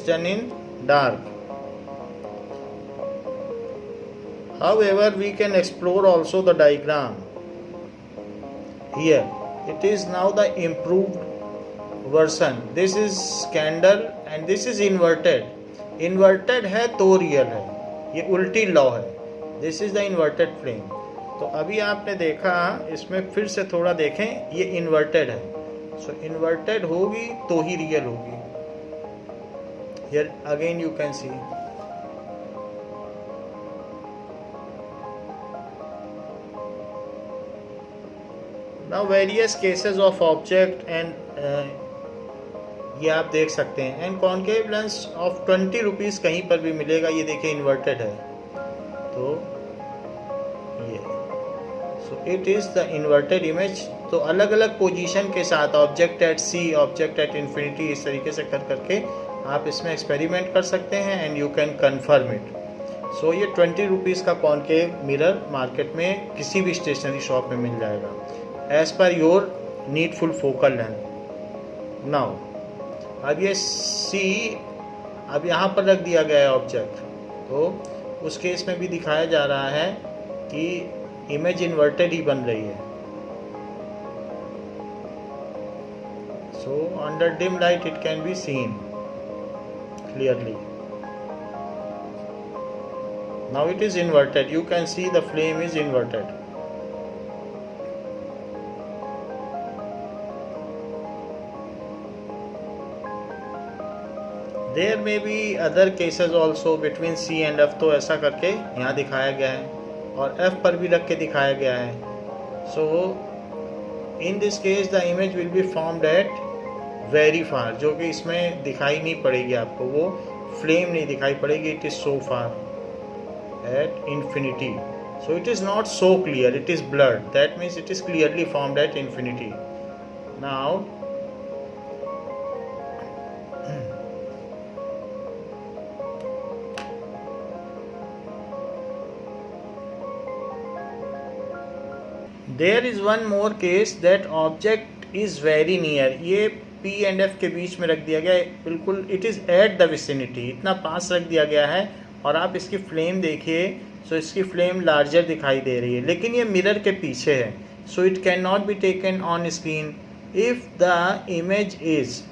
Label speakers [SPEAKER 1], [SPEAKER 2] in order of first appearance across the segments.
[SPEAKER 1] done in dark. However, we can explore also the diagram. Here, it is now the improved version. This is candle and this is inverted. Inverted है तो real है, ये उल्टी law है. This is the inverted flame. तो अभी आपने देखा, इसमें फिर से थोड़ा देखें, ये इन्वर्टेड है. सो इन्वर्टेड होगी तो ही रियल होगी. Here again you can C. Now various cases of object and ये आप देख सकते हैं. And concave lens of 20 rupees कहीं पर भी मिलेगा. ये देखिए इन्वर्टेड है, तो ये so it is the inverted image. तो अलग अलग पोजीशन के साथ object at C, object at infinity, इस तरीके से कर करके आप इसमें एक्सपेरिमेंट कर सकते हैं and you can confirm it. So ये 20 रुपीज़ का कॉनकेव मिरर मार्केट में किसी भी स्टेशनरी शॉप में मिल जाएगा as per your needful focal length. Now अब ये सी अब यहाँ पर रख दिया गया है ऑब्जेक्ट, तो उस केस में भी दिखाया जा रहा है कि इमेज इन्वर्टेड ही बन रही है. So under dim light it can be seen clearly. Now it is inverted. You can see the flame is inverted. There may be other cases also between C and F. तो ऐसा करके यहाँ दिखाया गया है और एफ पर भी रख के दिखाया गया है. So in this case the image will be formed at very far, जो कि इसमें दिखाई नहीं पड़ेगी आपको, वो फ्लेम नहीं दिखाई पड़ेगी. It is so far at infinity. So it is not so clear, it is blurred. That means it is clearly formed at infinity. Now there is one more case that object is very near. ये P and F के बीच में रख दिया गया है, बिल्कुल it is at the vicinity, इतना पास रख दिया गया है. और आप इसकी फ्लेम देखिए, सो इसकी फ्लेम लार्जर दिखाई दे रही है, लेकिन ये मिरर के पीछे है. सो it can not be taken on screen if the image is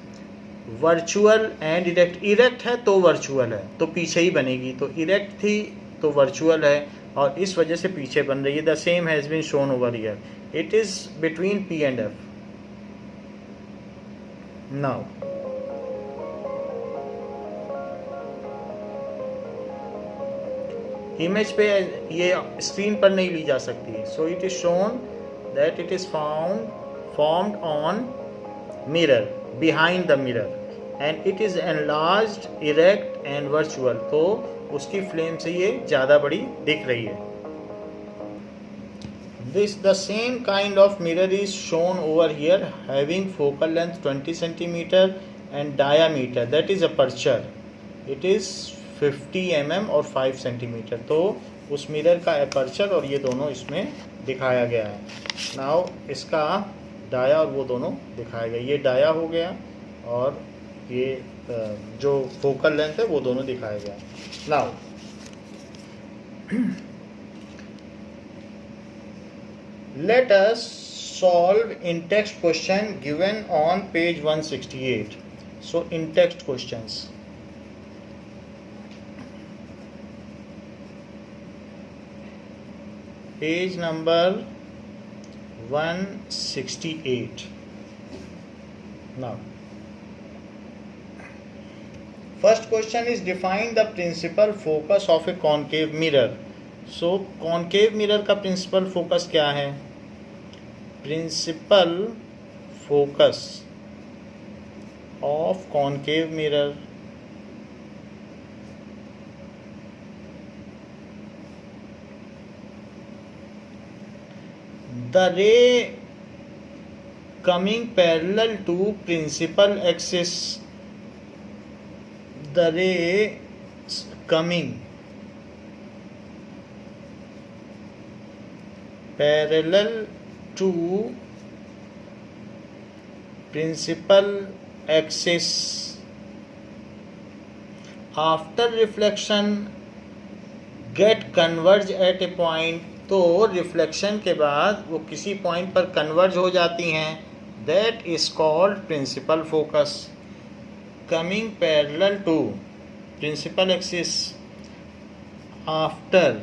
[SPEAKER 1] virtual and erect. Erect है तो वर्चुअल है, तो पीछे ही बनेगी. तो इरेक्ट थी तो वर्चुअल है और इस वजह से पीछे बन रही है. The same has been shown over here. It is between P and F. Now image पे ये स्क्रीन पर नहीं ली जा सकती. So it is shown that it is formed on mirror, behind the mirror, and it is enlarged, erect and virtual. तो उसकी flame से ये ज़्यादा बड़ी दिख रही है. This the same kind of mirror is shown over here, having focal length 20 centimeter and diameter, that is aperture, it is 50 mm और 5 centimeter. तो उस मिरर का aperture और ये दोनों इसमें दिखाया गया है. नाउ इसका डाया और वो दोनों दिखाया गया. ये डाया हो गया और ये जो फोकल लेंथ है वो दोनों दिखाया गया. Now let us solve in text question given on page 168. So in text questions, page number 168. Now first question is define the principal focus of a concave mirror. So concave mirror का principal focus क्या है? Principal focus of concave mirror the ray coming parallel to principal axis. The ray coming parallel to principal axis after reflection get converge at a point, तो reflection के बाद वो किसी point पर converge हो जाती हैं, that is called principal focus. Coming parallel to principal axis after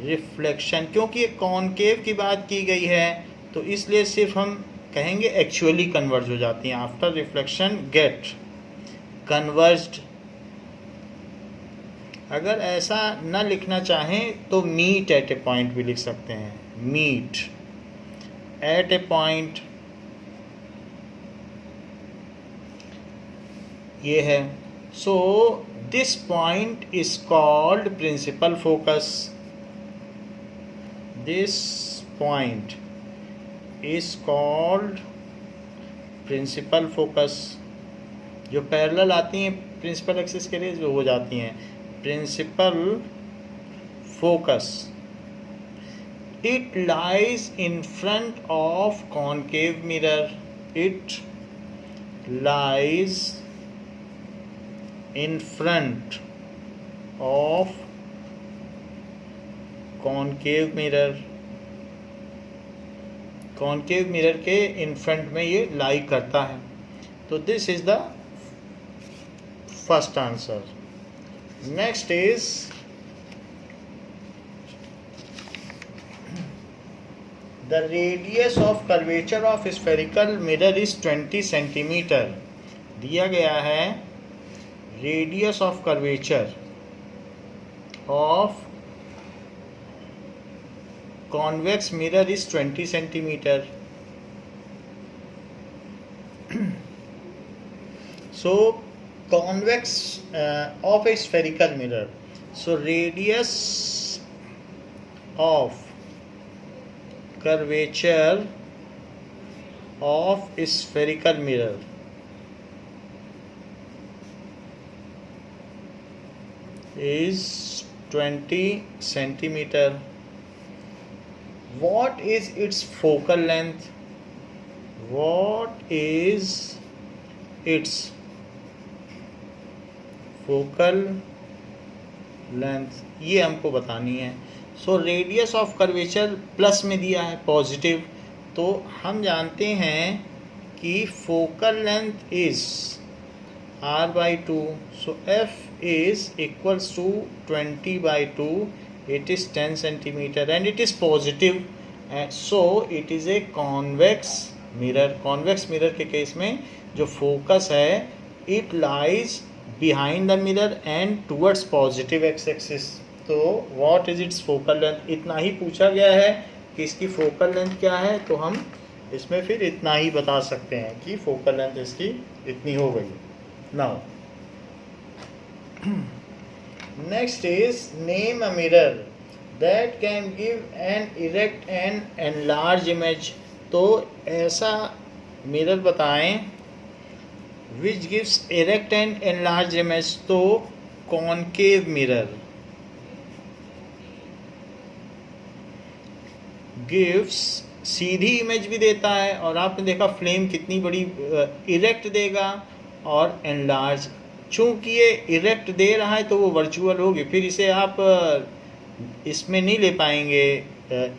[SPEAKER 1] reflection, क्योंकि ये कॉनकेव की बात की गई है तो इसलिए सिर्फ हम कहेंगे एक्चुअली कन्वर्ज हो जाती हैं। After reflection get converged. अगर ऐसा न लिखना चाहें तो मीट एट ए पॉइंट भी लिख सकते हैं, मीट एट ए पॉइंट, ये है। So this point is called principal focus. This point is called principal focus. जो पैरेलल आती हैं प्रिंसिपल एक्सिस के लिए जो हो जाती हैं principal focus. It lies in front of concave mirror. It lies in front of concave mirror. Concave mirror के इन फ्रंट में ये लाई करता है। तो this is the first answer. Next is the radius of curvature of spherical mirror is 20 centimetre. दिया गया है radius of curvature of convex mirror is 20 centimeter. So convex of a spherical mirror, so radius of curvature of a spherical mirror is 20 centimeter. What is its focal length? What is its focal length? ये हमको बतानी है। So radius of curvature plus में दिया है positive, तो हम जानते हैं कि focal length is r/2, so f is equals to 20/2. It is 10 centimeter and it is positive, and so it is a convex mirror. Convex mirror के case में जो फोकस है it lies behind the mirror and towards positive x-axis. तो what is its focal length? इतना ही पूछा गया है कि इसकी फोकल लेंथ क्या है, तो हम इसमें फिर इतना ही बता सकते हैं कि फोकल लेंथ इसकी इतनी हो गई। Now next is name a mirror that can give an erect and enlarged image. तो ऐसा मिरर बताएं which gives erect and enlarged image. तो concave mirror gives सीधी इमेज भी देता है, और आपने देखा फ्लेम कितनी बड़ी इरेक्ट देगा और एनलार्ज। चूँकि ये इरेक्ट दे रहा है तो वो वर्चुअल होगी, फिर इसे आप इसमें नहीं ले पाएंगे,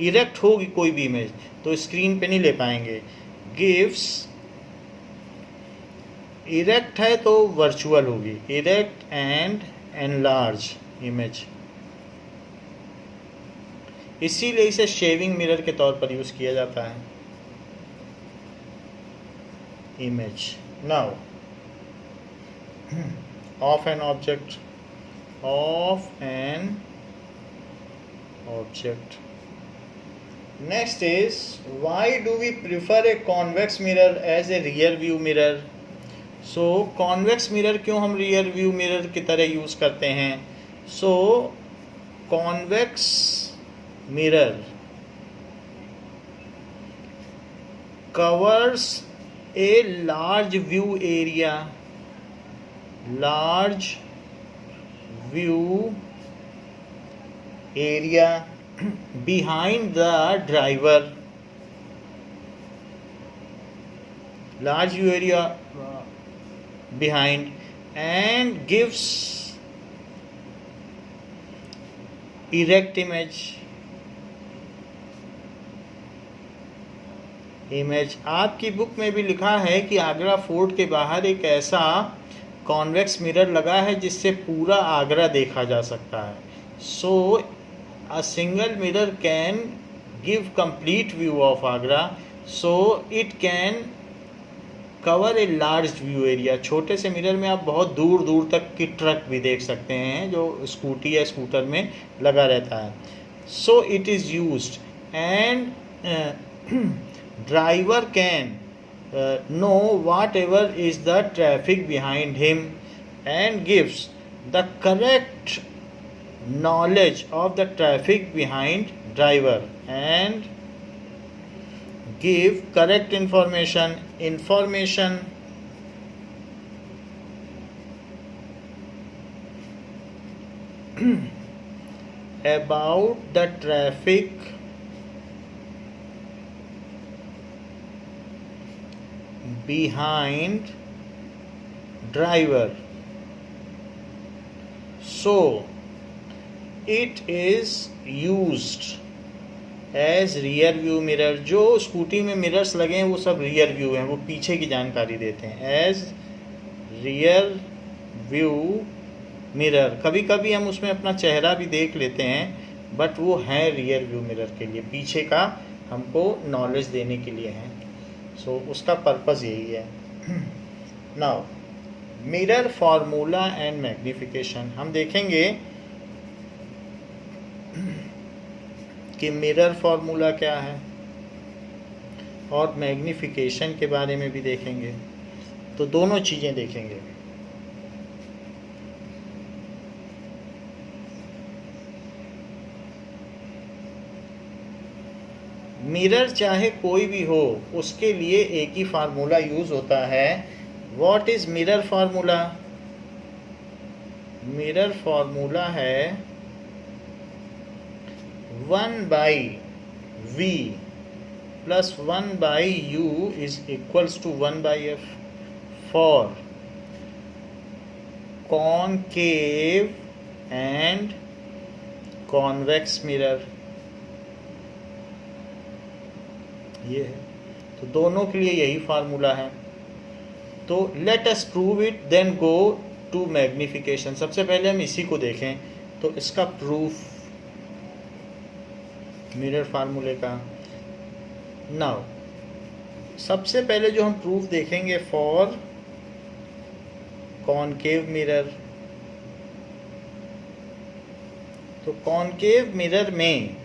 [SPEAKER 1] इरेक्ट होगी कोई भी इमेज तो स्क्रीन पे नहीं ले पाएंगे। गिव्स इरेक्ट है तो वर्चुअल होगी, इरेक्ट एंड एनलार्ज इमेज। इसीलिए इसे शेविंग मिरर के तौर पर यूज़ किया जाता है। Image now of an object, of an object. Next is why do we prefer a convex mirror as a rear view mirror? So convex mirror क्यों हम rear view mirror की तरह यूज़ करते हैं? So convex mirror covers a large view area, large view area behind the driver. Large view area behind, and gives erect image. आपकी book में भी लिखा है कि आगरा फोर्ट के बाहर एक ऐसा कॉन्वेक्स मिरर लगा है जिससे पूरा आगरा देखा जा सकता है। So a single mirror can give complete view of Agra, so it can cover a large view area. छोटे से मिरर में आप बहुत दूर दूर तक की ट्रक भी देख सकते हैं जो स्कूटी या स्कूटर में लगा रहता है। सो it is used and driver can know whatever is the traffic behind him and gives the correct knowledge of the traffic behind driver and give correct information about the traffic behind driver. So it is used as rear view mirror। जो scooty में mirrors लगे हैं वो सब rear view हैं, वो पीछे की जानकारी देते हैं। एज रियर व्यू मिरर, कभी कभी हम उसमें अपना चेहरा भी देख लेते हैं बट वो है रियर व्यू मिरर के लिए, पीछे का हमको नॉलेज देने के लिए है। सो उसका पर्पज़ यही है। Now mirror formula and magnification, हम देखेंगे कि मिरर फार्मूला क्या है और मैग्निफिकेशन के बारे में भी देखेंगे, तो दोनों चीज़ें देखेंगे। मिरर चाहे कोई भी हो उसके लिए एक ही फार्मूला यूज होता है। What is mirror formula? Mirror formula है 1/v plus 1/u is equals to 1/f for concave and convex mirror। ये है, तो दोनों के लिए यही फार्मूला है। तो let us prove it then go to magnification. सबसे पहले हम इसी को देखें, तो इसका प्रूफ मिरर फार्मूले का। नाउ सबसे पहले जो हम प्रूफ देखेंगे फॉर कॉनकेव मिरर, तो कॉनकेव मिरर में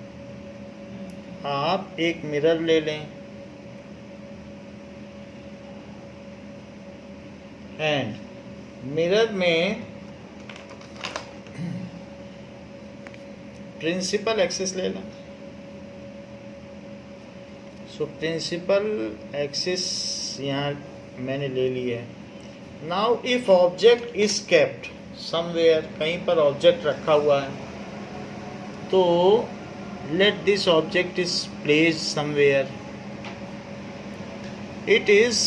[SPEAKER 1] आप एक मिरर ले लें एंड मिरर में प्रिंसिपल एक्सिस ले लें। सो प्रिंसिपल एक्सिस यहाँ मैंने ले ली है। Now if object is kept somewhere, कहीं पर ऑब्जेक्ट रखा हुआ है, तो let this object is placed somewhere, it is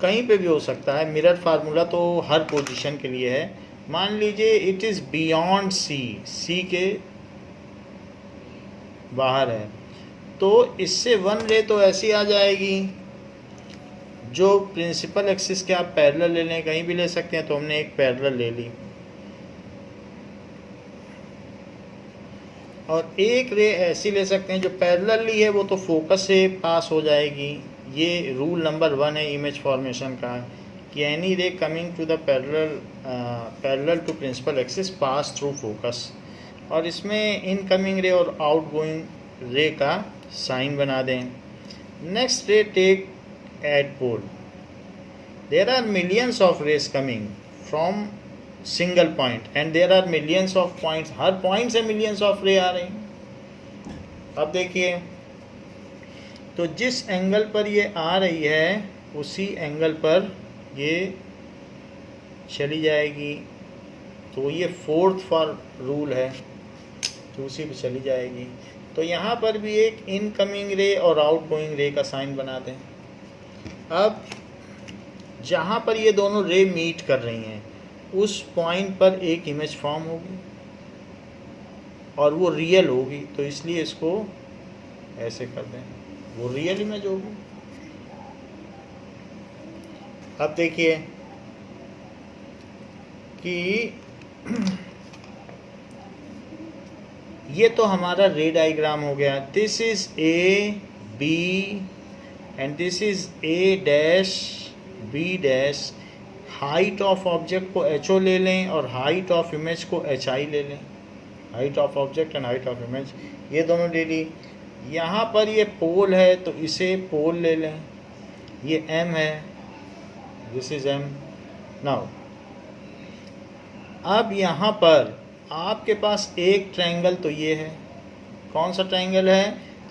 [SPEAKER 1] कहीं पे भी हो सकता है। मिरर फार्मूला तो हर पोजीशन के लिए है। मान लीजिए इट इज़ बियॉन्ड सी के बाहर है, तो इससे 1 रे तो ऐसी आ जाएगी जो प्रिंसिपल एक्सिस के आप पैरेलल ले लें, कहीं भी ले सकते हैं, तो हमने एक पैरेलल ले ली। और एक रे ऐसी ले सकते हैं जो पैरेलली है, वो तो फोकस से पास हो जाएगी। ये रूल नंबर 1 है इमेज फॉर्मेशन का कि any ray coming to the parallel to principal axis pass through focus. और इसमें इनकमिंग रे और आउटगोइंग रे का साइन बना दें। Next ray take at pole, there are millions of rays coming from single point and there are millions of points, हर point से मिलियंस ऑफ रे आ रही। अब देखिए, तो जिस एंगल पर ये आ रही है उसी एंगल पर ये चली जाएगी, तो ये 4th फॉर रूल है, तो उसी पर चली जाएगी। तो यहाँ पर भी एक इनकमिंग रे और आउटगोइंग रे का साइन बना दें। अब जहाँ पर ये दोनों रे मीट कर रही हैं उस पॉइंट पर एक इमेज फॉर्म होगी और वो रियल होगी, तो इसलिए इसको ऐसे कर दें, वो रियल इमेज होगी। अब देखिए कि ये तो हमारा रे डायग्राम हो गया। This is A B and this is A dash B dash. Height of object को एच ओ ले लें और हाइट ऑफ इमेज को एच आई ले लें। Height of object and height of image ये दोनों ले ली। यहाँ पर ये पोल है तो इसे पोल ले लें, ये एम है, दिस इज एम। नाउ अब यहाँ पर आपके पास एक ट्रायंगल तो ये है, कौन सा ट्रायंगल है,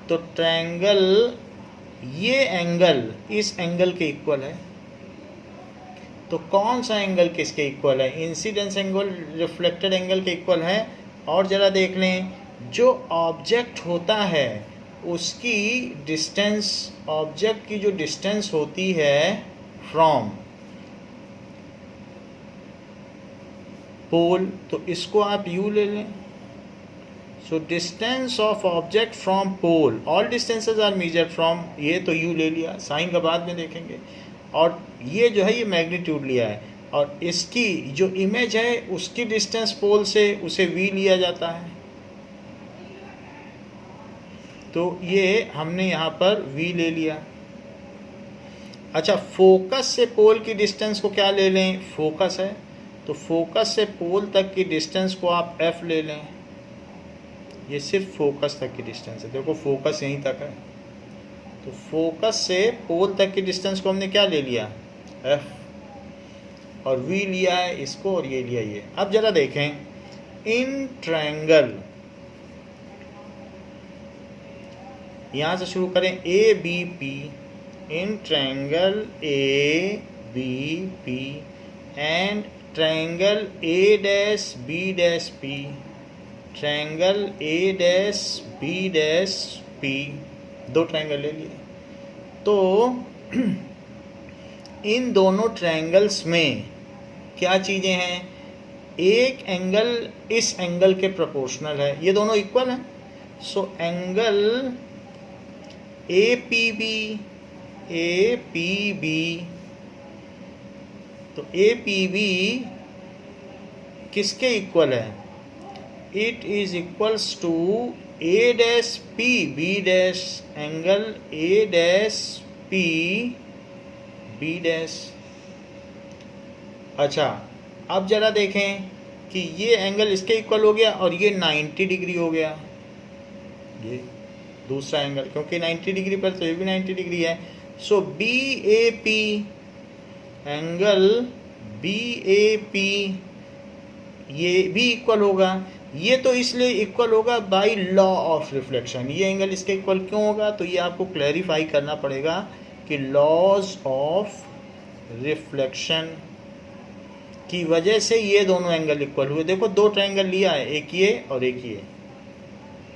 [SPEAKER 1] तो ट्रायंगल ये एंगल इस एंगल के इक्वल है। तो कौन सा एंगल किसके इक्वल है, इंसिडेंस एंगल रिफ्लेक्टेड एंगल के इक्वल है। और ज़रा देख लें, जो ऑब्जेक्ट होता है उसकी डिस्टेंस, ऑब्जेक्ट की जो डिस्टेंस होती है फ्रॉम पोल, तो इसको आप u ले लें। So distance of object from pole, all distances are measured from, ये तो u ले लिया, साइन का बाद में देखेंगे। और ये जो है ये मैग्नीट्यूड लिया है, और इसकी जो इमेज है उसकी डिस्टेंस पोल से उसे v लिया जाता है। तो ये हमने यहाँ पर v ले लिया। अच्छा, फोकस से पोल की डिस्टेंस को क्या ले लें, फोकस है तो फोकस से पोल तक की डिस्टेंस को आप f ले लें। ये सिर्फ फोकस तक की डिस्टेंस है, देखो फोकस यहीं तक है, तो फोकस से पोल तक की डिस्टेंस को हमने क्या ले लिया, f, और v लिया है इसको और ये लिया ये। अब जरा देखें, इन ट्रायंगल, यहाँ से शुरू करें, A B P, in triangle A B P and triangle A dash B dash P, triangle A dash B dash P, दो ट्रायंगल ले लिए। तो इन दोनों ट्रायंगल्स में क्या चीज़ें हैं, एक एंगल इस एंगल के प्रोपोर्शनल है, ये दोनों इक्वल हैं। So angle A P B, तो ए पी बी किसके इक्वल है, it is equals to A dash P B dash, angle A dash P B dash. अच्छा, अब जरा देखें कि ये एंगल इसके इक्वल हो गया और ये 90 डिग्री हो गया, ये दूसरा एंगल, क्योंकि 90 डिग्री पर तो ये भी 90 डिग्री है। So B A P, angle B A P ये भी इक्वल होगा। ये तो इसलिए इक्वल होगा बाय लॉ ऑफ रिफ्लेक्शन। ये एंगल इसके इक्वल क्यों होगा, तो ये आपको क्लैरिफाई करना पड़ेगा कि लॉज ऑफ रिफ्लेक्शन की वजह से ये दोनों एंगल इक्वल हुए। देखो दो ट्रायंगल लिया है, एक ये और एक ये,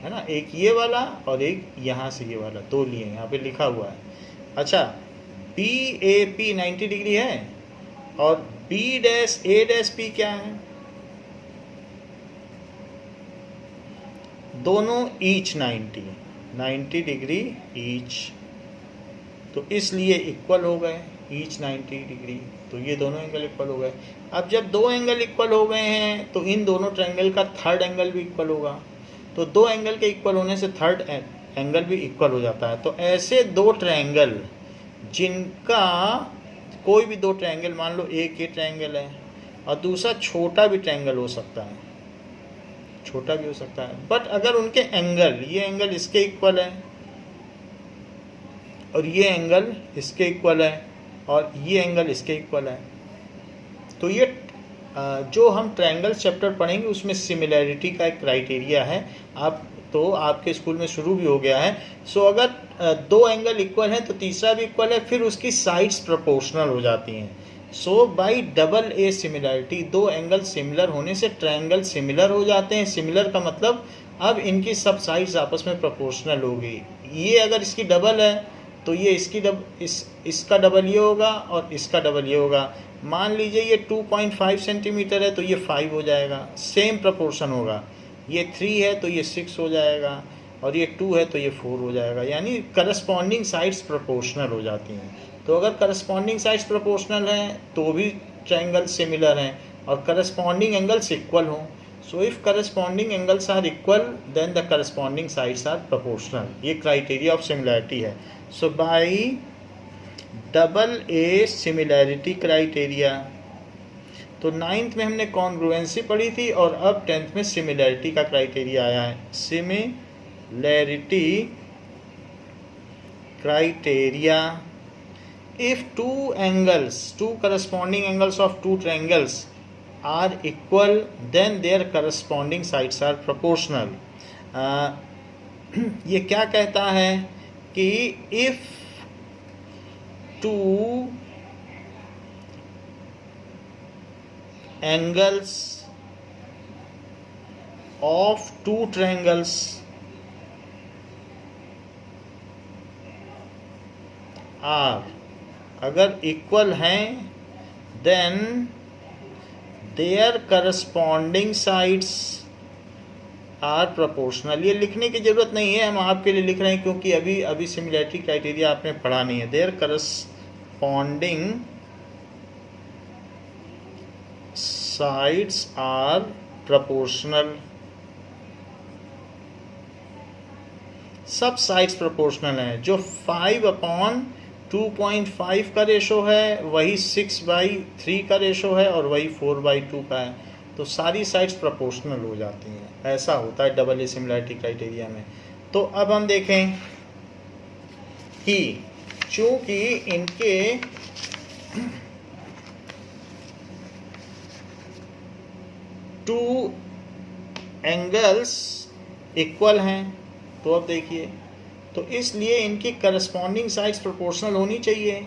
[SPEAKER 1] है ना, एक ये वाला और एक यहाँ से ये वाला, दो लिए, यहाँ पे लिखा हुआ है। अच्छा, बी ए पी 90 डिग्री है और B dash A dash P क्या है, दोनों ईच 90 डिग्री ईच, तो इसलिए इक्वल हो गए, ईच 90 डिग्री, तो ये दोनों एंगल इक्वल हो गए। अब जब दो एंगल इक्वल हो गए हैं तो इन दोनों ट्रायंगल का थर्ड एंगल भी इक्वल होगा, तो दो एंगल के इक्वल होने से थर्ड एंगल भी इक्वल हो जाता है। तो ऐसे दो ट्रायंगल जिनका कोई भी दो ट्रायंगल, मान लो एक ये ट्रायंगल है और दूसरा छोटा भी ट्रायंगल हो सकता है, छोटा भी हो सकता है, बट अगर उनके एंगल, ये एंगल इसके इक्वल है और ये एंगल इसके इक्वल है और ये एंगल इसके इक्वल है, तो ये जो हम ट्रायंगल चैप्टर पढ़ेंगे उसमें सिमिलैरिटी का एक क्राइटेरिया है। आप तो आपके स्कूल में शुरू भी हो गया है। सो अगर दो एंगल इक्वल है तो तीसरा भी इक्वल है, फिर उसकी साइड्स प्रोपोर्शनल हो जाती हैं। सो बाय डबल ए सिमिलैरिटी, दो एंगल सिमिलर होने से ट्रायंगल सिमिलर हो जाते हैं। सिमिलर का मतलब अब इनकी सब साइड्स आपस में प्रोपोर्शनल होगी। ये अगर इसकी डबल है तो ये इसका डबल ये होगा और इसका डबल ये होगा। मान लीजिए ये 2.5 सेंटीमीटर है तो ये 5 हो जाएगा, सेम प्रपोर्शन होगा। ये 3 है तो ये 6 हो जाएगा, और ये 2 है तो ये 4 हो जाएगा। यानी करस्पॉन्डिंग साइड्स प्रोपोर्शनल हो जाती हैं। तो अगर करस्पॉन्डिंग साइड्स प्रोपोर्शनल हैं तो भी ट्रायंगल सिमिलर हैं, और करस्पॉन्डिंग एंगल्स इक्वल हों। So if corresponding angles are equal then the corresponding sides are proportional. ये क्राइटेरिया ऑफ सिमिलैरिटी है। So by double A similarity criteria, तो 9th में हमने कॉन्ग्रुएंसी पढ़ी थी और अब 10th में सिमिलैरिटी का क्राइटेरिया आया है। Similarity criteria, if two corresponding angles of two triangles are equal then their corresponding sides are proportional. ये क्या कहता है कि if two angles of two triangles are, अगर इक्वल हैं then their corresponding sides are proportional. ये लिखने की ज़रूरत नहीं है, हम आपके लिए लिख रहे हैं क्योंकि अभी सिमिलैरिटी क्राइटेरिया आपने पढ़ा नहीं है। Their corresponding sides are proportional, सब साइड्स प्रोपोर्शनल हैं। जो 5/2.5 का रेशो है वही 6/3 का रेशो है और वही 4/2 का है, तो सारी साइड्स प्रोपोर्शनल हो जाती हैं। ऐसा होता है डबल ए सिमिलैरिटी क्राइटेरिया में। तो अब हम देखें कि चूंकि इनके टू एंगल्स इक्वल हैं, तो अब देखिए, तो इसलिए इनकी करस्पॉन्डिंग साइड्स प्रोपोर्शनल होनी चाहिए,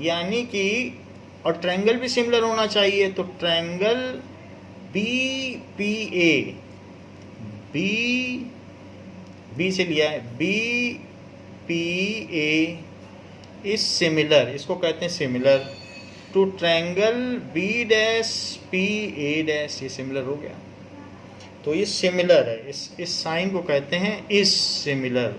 [SPEAKER 1] यानी कि और ट्रायंगल भी सिमिलर होना चाहिए। तो ट्रायंगल BPA, बी से लिया है, BPA इज सिमिलर, इसको कहते हैं सिमिलर टू ट्रायंगल B'PA'। ये सिमिलर हो गया, तो ये सिमिलर है। इस साइन को कहते हैं इज सिमिलर।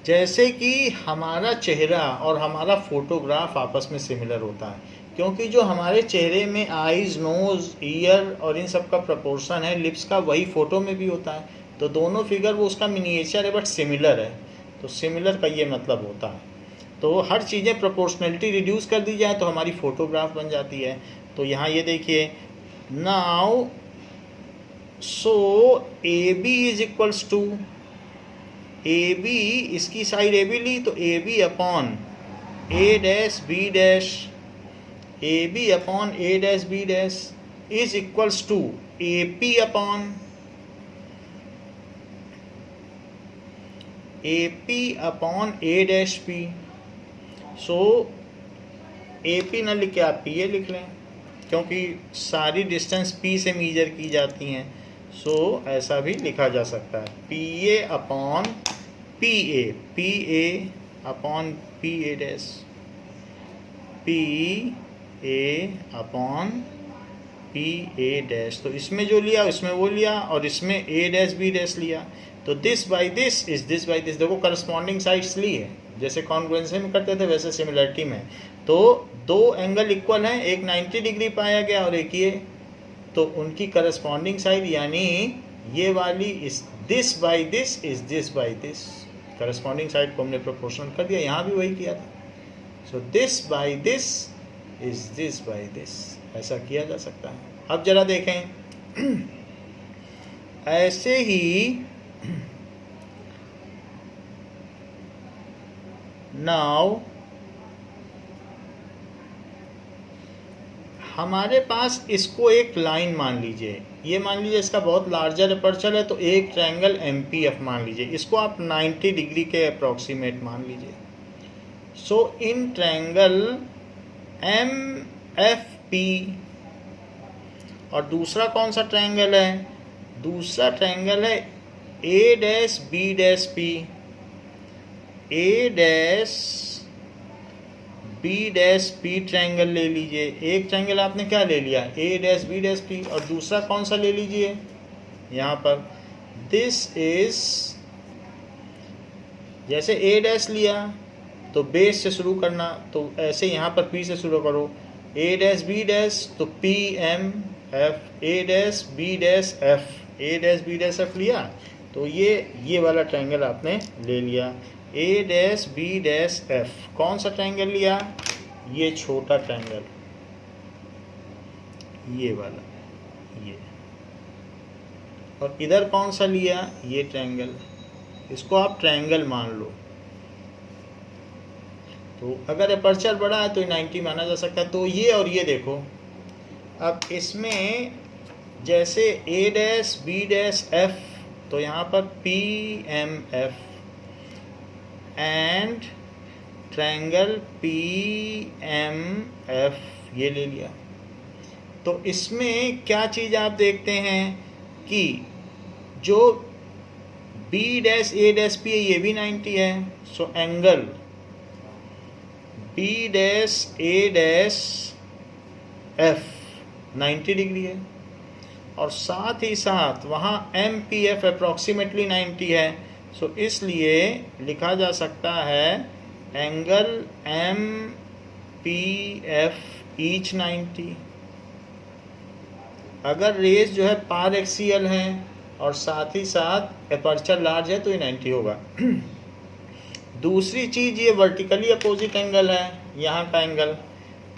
[SPEAKER 1] जैसे कि हमारा चेहरा और हमारा फोटोग्राफ आपस में सिमिलर होता है, क्योंकि जो हमारे चेहरे में आईज, नोज, ईयर और इन सब का प्रपोर्शन है लिप्स का, वही फ़ोटो में भी होता है। तो दोनों फिगर वो उसका मिनिएचर है बट सिमिलर है, तो सिमिलर का ये मतलब होता है। तो हर चीज़ें प्रोपोर्शनलिटी रिड्यूस कर दी जाए तो हमारी फ़ोटोग्राफ बन जाती है। तो यहाँ ये देखिए, now so AB is equals to AB, इसकी साइड AB ली तो AB upon A', AB upon A', is equals to AP upon A', so AP ना लिख के आप PA लिख लें, क्योंकि सारी डिस्टेंस P से मेजर की जाती हैं। सो ऐसा भी लिखा जा सकता है, PA upon PA, PA upon PA', PA upon PA'। तो इसमें जो लिया उसमें वो लिया और इसमें A', लिया, तो this by this is this by this. देखो करस्पॉन्डिंग साइड्स ली है, जैसे कॉन्ग्रुएंसी में करते थे वैसे सिमिलरिटी में। तो दो एंगल इक्वल हैं, एक 90 डिग्री पाया गया और एक ये, तो उनकी करस्पॉन्डिंग साइड यानी ये वाली इस this by this is this by this. Corresponding side को हमने प्रोपोर्शनल कर दिया, यहाँ भी वही किया था। So this by this is this by this, ऐसा किया जा सकता है। अब जरा देखें, ऐसे ही नाउ हमारे पास इसको एक लाइन मान लीजिए, ये मान लीजिए इसका बहुत लार्जर अपर्चर है, तो एक ट्रायंगल MPF मान लीजिए, इसको आप 90 डिग्री के अप्रॉक्सीमेट मान लीजिए। सो इन ट्रायंगल MFP, और दूसरा कौन सा ट्रायंगल है? दूसरा ट्रायंगल है A', B', P। A dash B dash P triangle ले लीजिए। एक ट्रायंगल आपने क्या ले लिया, A dash B dash P, और दूसरा कौन सा ले लीजिए यहाँ पर, दिस इज, जैसे ए डैश लिया तो बेस से शुरू करना, तो ऐसे यहाँ पर पी से शुरू करो, ए डैश बी डैश तो P M F, A dash B dash F, A dash B dash F लिया, तो ये वाला ट्रायंगल आपने ले लिया, A dash B dash F. कौन सा ट्रायंगल लिया, ये छोटा ट्रायंगल, ये वाला, ये, और इधर कौन सा लिया, ये ट्रायंगल, इसको आप ट्रायंगल मान लो। तो अगर अपर्चर बड़ा है तो 90 माना जा सकता है। तो ये और ये देखो, अब इसमें जैसे A dash B dash F, तो यहाँ पर P M F and triangle P M F, ये ले लिया। तो इसमें क्या चीज़ आप देखते हैं कि जो B dash A dash P है ये भी 90 है, so angle B dash A dash F 90 degree है, और साथ ही साथ वहाँ एम पी एफ अप्रॉक्सीमेटली 90 है, सो इसलिए लिखा जा सकता है angle M P F each 90। अगर रेज जो है पार एक्सियल है और साथ ही साथ अपर्चर लार्ज है तो ये 90 होगा। दूसरी चीज़, ये वर्टिकली अपोजिट एंगल है यहाँ का एंगल,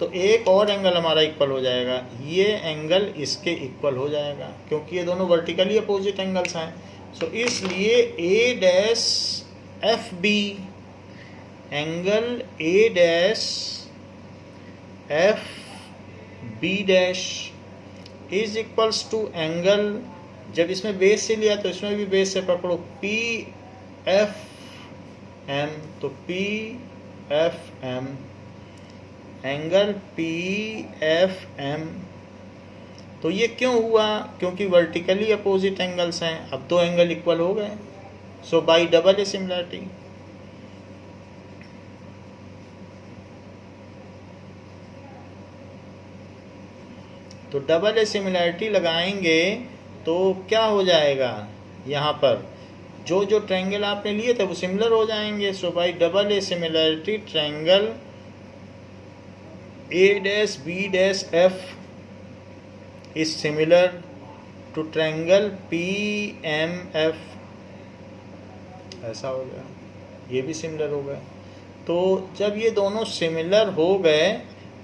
[SPEAKER 1] तो एक और एंगल हमारा इक्वल हो जाएगा, ये एंगल इसके इक्वल हो जाएगा क्योंकि ये दोनों वर्टिकली अपोजिट एंगल्स हैं। सो इसलिए A dash F B, angle A dash F B dash is equals to angle, जब इसमें बेस से लिया तो इसमें भी बेस से पकड़ो, पी एफ एम, तो P F M, angle P F M. तो ये क्यों हुआ, क्योंकि वर्टिकली अपोजिट एंगल्स हैं, अब दो एंगल इक्वल हो गए, सो बाय डबल सिमिलरिटी। तो डबल सिमिलरिटी लगाएंगे तो क्या हो जाएगा, यहाँ पर जो जो ट्रायंगल आपने लिए थे वो सिमिलर हो जाएंगे। So by double similarity triangle A dash B dash F is similar to triangle P M F, ऐसा हो गया, ये भी सिमिलर हो गया। तो जब ये दोनों सिमिलर हो गए,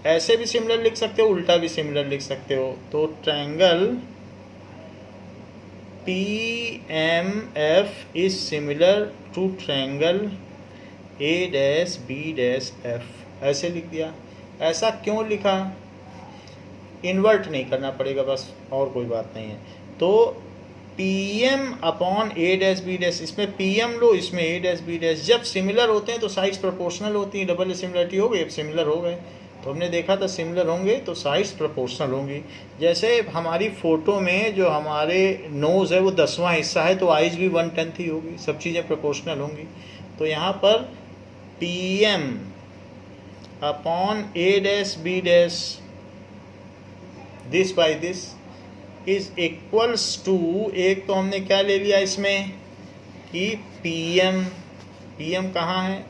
[SPEAKER 1] ऐसे भी सिमिलर लिख सकते हो, उल्टा भी सिमिलर लिख सकते हो, तो triangle P M F is similar to triangle A dash B dash F, ऐसे लिख दिया। ऐसा क्यों लिखा, इन्वर्ट नहीं करना पड़ेगा बस, और कोई बात नहीं है। तो P M upon A dash B dash, इसमें पी एम लो, इसमें ए डैश बी डैश, जब सिमिलर होते हैं तो साइड्स प्रोपोर्शनल होती हैं, डबल सिमिलरिटी हो गई, अब सिमिलर हो गए, तो हमने देखा था सिमिलर होंगे तो साइड्स प्रोपोर्शनल होंगी। जैसे हमारी फ़ोटो में जो हमारे नोज़ है वो 10वां हिस्सा है, तो आइज़ भी 1/10 ही होगी, सब चीज़ें प्रोपोर्शनल होंगी। तो यहाँ पर P M upon A dash B dash this by this is equals to, एक तो हमने क्या ले लिया इसमें कि पी एम कहाँ है,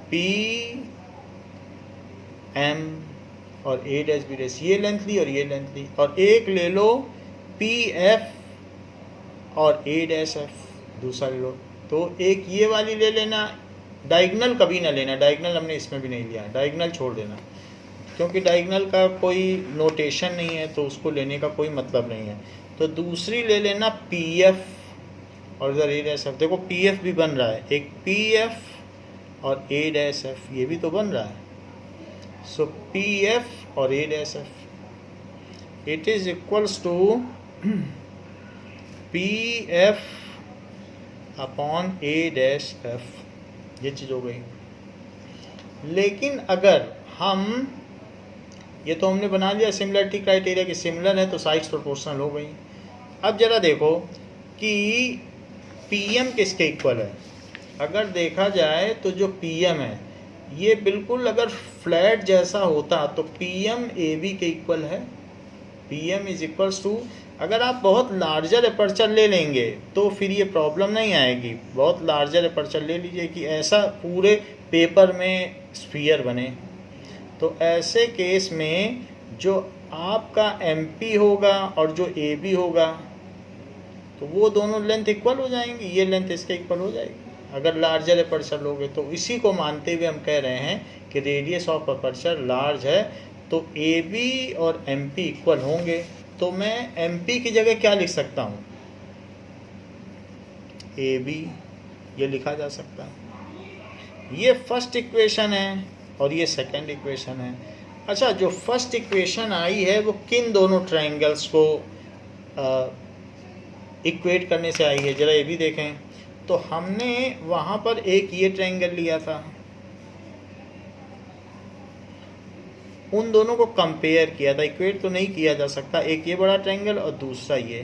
[SPEAKER 1] पी एम और ए डैश बी डैश, ये लेंथ ली और ये लेंथ ली, और एक ले लो पी एफ और ए डैश एफ, दूसरा ले लो। तो एक ये वाली ले लेना, डायगोनल कभी ना लेना, डायगोनल हमने इसमें भी नहीं लिया, डायगोनल छोड़ देना, क्योंकि डायगोनल का कोई नोटेशन नहीं है तो उसको लेने का कोई मतलब नहीं है। तो दूसरी ले लेना पी एफ और इधर ए डैश एफ। देखो पी एफ भी बन रहा है, एक पी एफ और ए डैश एफ, ये भी तो बन रहा है। सो पी एफ और A dash F it is equals to P F upon A dash F, ये चीज़ हो गई। लेकिन अगर हम, ये तो हमने बना लिया सिमिलरिटी क्राइटेरिया कि सिमिलर है तो साइड्स प्रोपोर्शनल हो गई। अब जरा देखो कि पी एम किसके इक्वल है, अगर देखा जाए तो जो PM है ये बिल्कुल अगर फ्लैट जैसा होता तो PM AB के इक्वल है। PM इज इक्वल्स टू, अगर आप बहुत लार्जर अपर्चर ले लेंगे तो फिर ये प्रॉब्लम नहीं आएगी। बहुत लार्जर अपर्चर ले लीजिए कि ऐसा पूरे पेपर में स्फीयर बने, तो ऐसे केस में जो आपका MP होगा और जो AB होगा तो वो दोनों लेंथ इक्वल हो जाएंगी, ये लेंथ इसके इक्वल हो जाएगी अगर लार्जर अपर्चर लोगे। तो इसी को मानते हुए हम कह रहे हैं कि रेडियस ऑफ अपर्चर लार्ज है तो AB और MP इक्वल होंगे। तो मैं MP की जगह क्या लिख सकता हूँ, AB ये लिखा जा सकता है। ये फर्स्ट इक्वेशन है और ये सेकंड इक्वेशन है। अच्छा, जो फर्स्ट इक्वेशन आई है वो किन दोनों ट्रायंगल्स को इक्वेट करने से आई है, जरा ये भी देखें। तो हमने वहाँ पर एक ये ट्रायंगल लिया था, उन दोनों को कंपेयर किया था, इक्वेट तो नहीं किया जा सकता। एक ये बड़ा ट्रायंगल और दूसरा ये।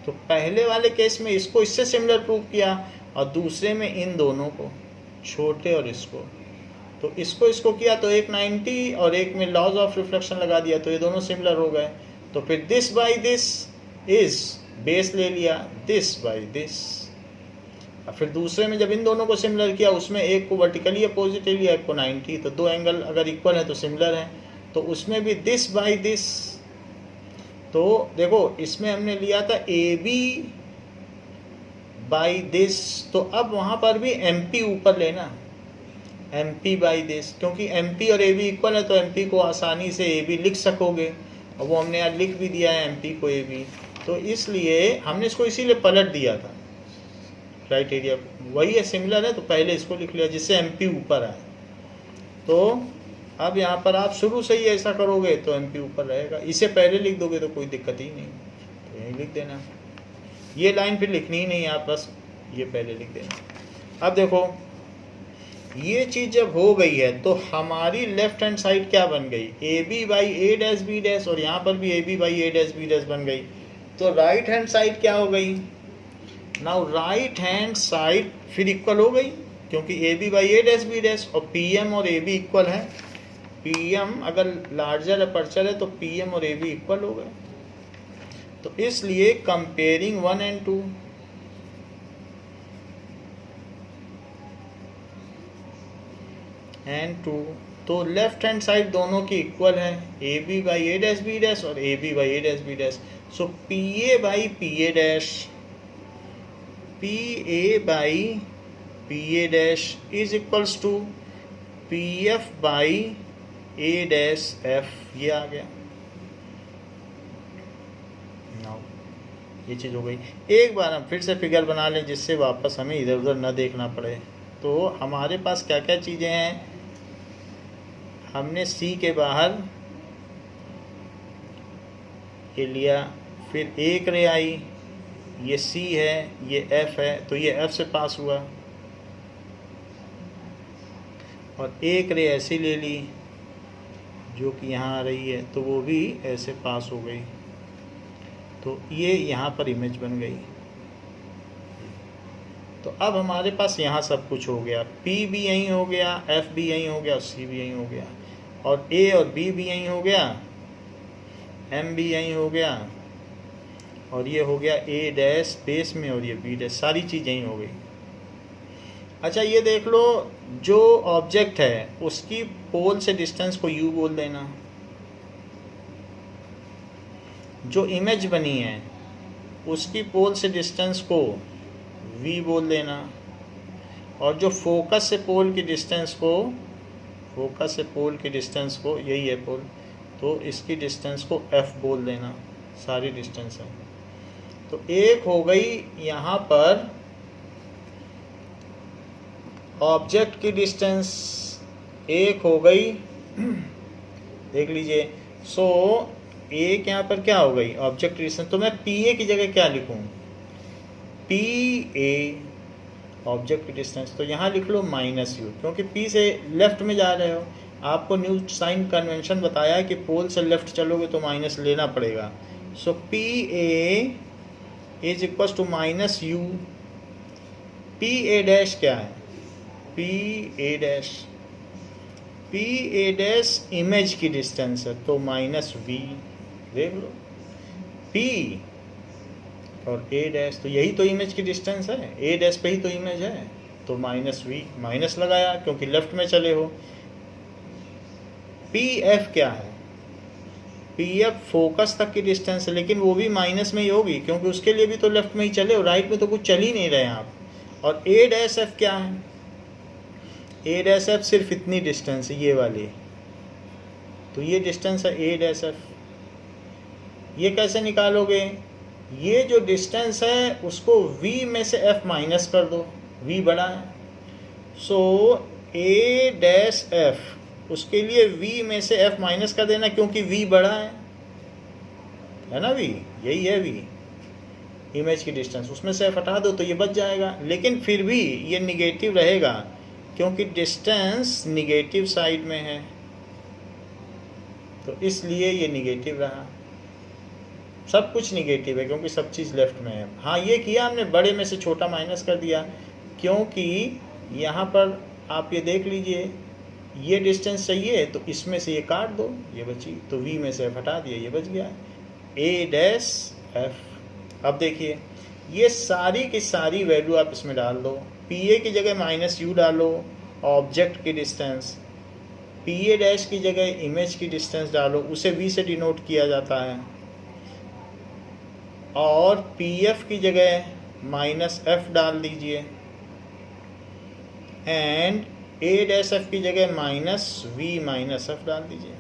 [SPEAKER 1] तो पहले वाले केस में इसको इससे सिमिलर प्रूव किया और दूसरे में इन दोनों को, छोटे और इसको। तो इसको किया तो एक 90 और एक में लॉज ऑफ रिफ्लेक्शन लगा दिया तो ये दोनों सिमिलर हो गए। तो फिर this by this is base ले लिया, दिस बाई दिस। फिर दूसरे में जब इन दोनों को सिमिलर किया उसमें एक को वर्टिकली अपोजिट ले लिया, एक को 90। तो दो एंगल अगर इक्वल है तो सिमिलर है, तो उसमें भी दिस बाई दिस। तो देखो इसमें हमने लिया था AB बाई दिस, तो अब वहाँ पर भी MP ऊपर लेना, MP बाई दिस, क्योंकि MP और AB इक्वल है तो MP को आसानी से AB लिख सकोगे और वो हमने यहाँ लिख भी दिया है MP को AB। तो इसलिए हमने इसको इसीलिए पलट दिया था क्राइटेरिया, वही है सिमिलर है तो पहले इसको लिख लिया जिससे MP ऊपर आए। तो अब यहाँ पर आप शुरू से ही ऐसा करोगे तो MP ऊपर रहेगा, इसे पहले लिख दोगे तो कोई दिक्कत ही नहीं, तो यही लिख देना। ये लाइन फिर लिखनी ही नहीं आप, बस ये पहले लिख देना। अब देखो ये चीज़ जब हो गई है तो हमारी लेफ्ट हैंड साइड क्या बन गई, AB by A dash B dash, और यहाँ पर भी AB by A dash B dash बन गई। तो राइट हैंड साइड क्या हो गई, नाउ राइट हैंड साइड फिर इक्वल हो गई क्योंकि AB by A dash B dash और PM और AB इक्वल है। PM अगर लार्जर अपर्चर है तो PM और AB इक्वल हो गए। तो इसलिए कंपेयरिंग 1 and 2, तो लेफ्ट हैंड साइड दोनों की इक्वल है, AB by A dash B dash और AB by A dash B dash. So PA by PA dash, PA by PA dash is equals to PF by A dash F, ये आ गया। Now ये चीज़ हो गई। एक बार हम फिर से फिगर बना लें जिससे वापस हमें इधर उधर न देखना पड़े। तो हमारे पास क्या क्या चीज़ें हैं, हमने C के बाहर ये लिया, फिर एक रे आई, ये C है, ये F है, तो ये F से पास हुआ, और एक रे ऐसी ले ली जो कि यहाँ आ रही है तो वो भी ऐसे पास हो गई। तो ये यहाँ पर इमेज बन गई। तो अब हमारे पास यहाँ सब कुछ हो गया, P भी यहीं हो गया, F भी यहीं हो गया और C भी यहीं हो गया, और A और B भी यहीं हो गया, M भी यहीं हो गया, और ये हो गया A डैश बेस में और ये B डैश, सारी चीज़ यहीं हो गई। अच्छा ये देख लो, जो ऑब्जेक्ट है उसकी पोल से डिस्टेंस को U बोल देना, जो इमेज बनी है उसकी पोल से डिस्टेंस को V बोल देना, और जो फोकस से पोल की डिस्टेंस को, यही है पोल, तो इसकी डिस्टेंस को F बोल देना, सारी डिस्टेंस है। तो एक हो गई यहाँ पर ऑब्जेक्ट की डिस्टेंस, एक हो गई देख लीजिए। सो एक यहाँ पर क्या हो गई ऑब्जेक्ट की डिस्टेंस, तो मैं PA की जगह क्या लिखूँ, PA ऑब्जेक्ट की डिस्टेंस, तो यहाँ लिख लो -U, क्योंकि P से लेफ्ट में जा रहे हो। आपको न्यू साइन कन्वेंशन बताया कि पोल से लेफ्ट चलोगे तो माइनस लेना पड़ेगा। So PA is equal to minus U. P A dash क्या है? P A dash, P A dash image की डिस्टेंस है तो माइनस वी। देख लो, पी और ए डैश, तो यही तो इमेज की डिस्टेंस है, ए डैश पे ही तो इमेज है, तो माइनस वी। माइनस लगाया क्योंकि लेफ्ट में चले हो। पी एफ क्या है? पी एफ फोकस तक की डिस्टेंस है, लेकिन वो भी माइनस में ही होगी क्योंकि उसके लिए भी तो लेफ्ट में ही चले हो, राइट में तो कुछ चल ही नहीं रहे आप। और ए डैश एफ क्या है? ए डैश एफ सिर्फ इतनी डिस्टेंस है, ये वाली, तो ये डिस्टेंस है ए डैश एफ। ये कैसे निकालोगे? ये जो डिस्टेंस है उसको v में से f माइनस कर दो, v बड़ा है, सो a डैश f, उसके लिए v में से f माइनस कर देना क्योंकि v बड़ा है ना, v यही है, v इमेज की डिस्टेंस, उसमें से f हटा दो तो ये बच जाएगा। लेकिन फिर भी ये निगेटिव रहेगा क्योंकि डिस्टेंस निगेटिव साइड में है, तो इसलिए ये निगेटिव रहा। सब कुछ निगेटिव है क्योंकि सब चीज़ लेफ्ट में है। हाँ, ये किया हमने, बड़े में से छोटा माइनस कर दिया क्योंकि यहाँ पर आप ये देख लीजिए, ये डिस्टेंस चाहिए तो इसमें से ये काट दो, ये बची, तो v में से f हटा दिया, ये बच गया a डैश f। अब देखिए, ये सारी की सारी वैल्यू आप इसमें डाल दो। पी ए की जगह माइनस यू डालो, ऑब्जेक्ट की डिस्टेंस, पी ए डैश की जगह इमेज की डिस्टेंस डालो, उसे v से डिनोट किया जाता है, और पी एफ की जगह माइनस एफ डाल दीजिए, एंड ए डैश एफ की जगह माइनस वी माइनस एफ डाल दीजिए।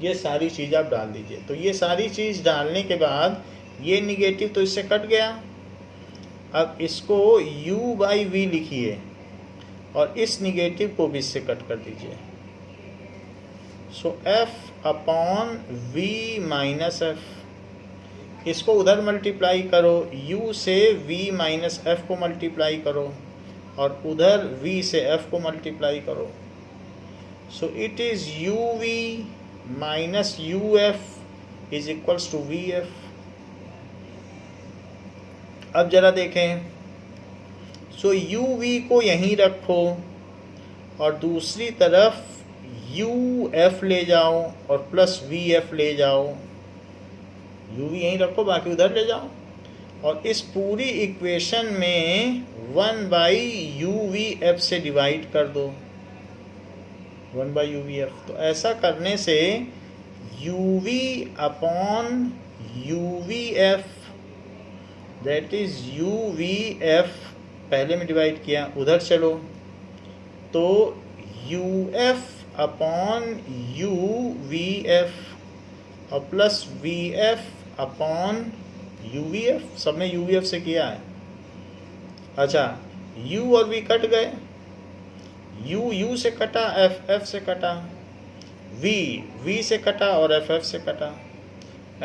[SPEAKER 1] ये सारी चीज़ आप डाल दीजिए। तो ये सारी चीज़ डालने के बाद ये निगेटिव तो इससे कट गया। अब इसको u बाई वी लिखिए और इस निगेटिव को भी इससे कट कर दीजिए। So f upon v minus F, इसको उधर मल्टीप्लाई करो, u से v माइनस एफ को मल्टीप्लाई करो और उधर v से f को मल्टीप्लाई करो। So it is uv minus uf is equals to vf। अब जरा देखें, सो uv को यहीं रखो और दूसरी तरफ uf ले जाओ और प्लस vf ले जाओ। uv यहीं रखो, बाकी उधर ले जाओ, और इस पूरी इक्वेशन में 1/uvf से डिवाइड कर दो, 1/uvf। तो ऐसा करने से uv upon uvf, that is uvf, पहले में डिवाइड किया, उधर चलो तो uf अपॉन uvf और प्लस vf अपॉन uvf, सब में uvf से किया है। अच्छा, u और v कट गए, u से कटा, f से कटा, v से कटा और f से कटा।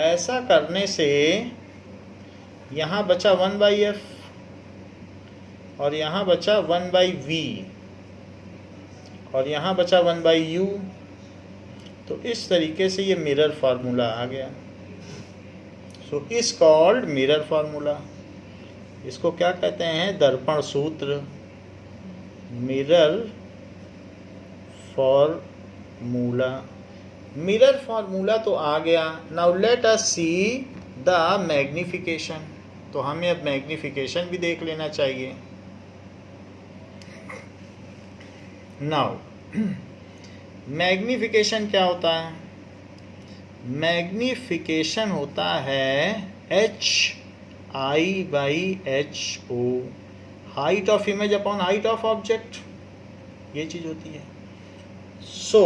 [SPEAKER 1] ऐसा करने से यहाँ बचा 1/f और यहाँ बचा 1/v और यहाँ बचा 1/u। तो इस तरीके से ये मिरर फार्मूला आ गया। सो इस कॉल्ड मिरर फार्मूला। इसको क्या कहते हैं? दर्पण सूत्र, मिरर फार्मूला। मिरर फार्मूला तो आ गया। Now let us see the magnification. तो हमें अब मैग्निफिकेशन भी देख लेना चाहिए। नाउ मैग्निफिकेशन क्या होता है? मैग्निफिकेशन होता है HI/HO, height of image upon height of object, ये चीज होती है। सो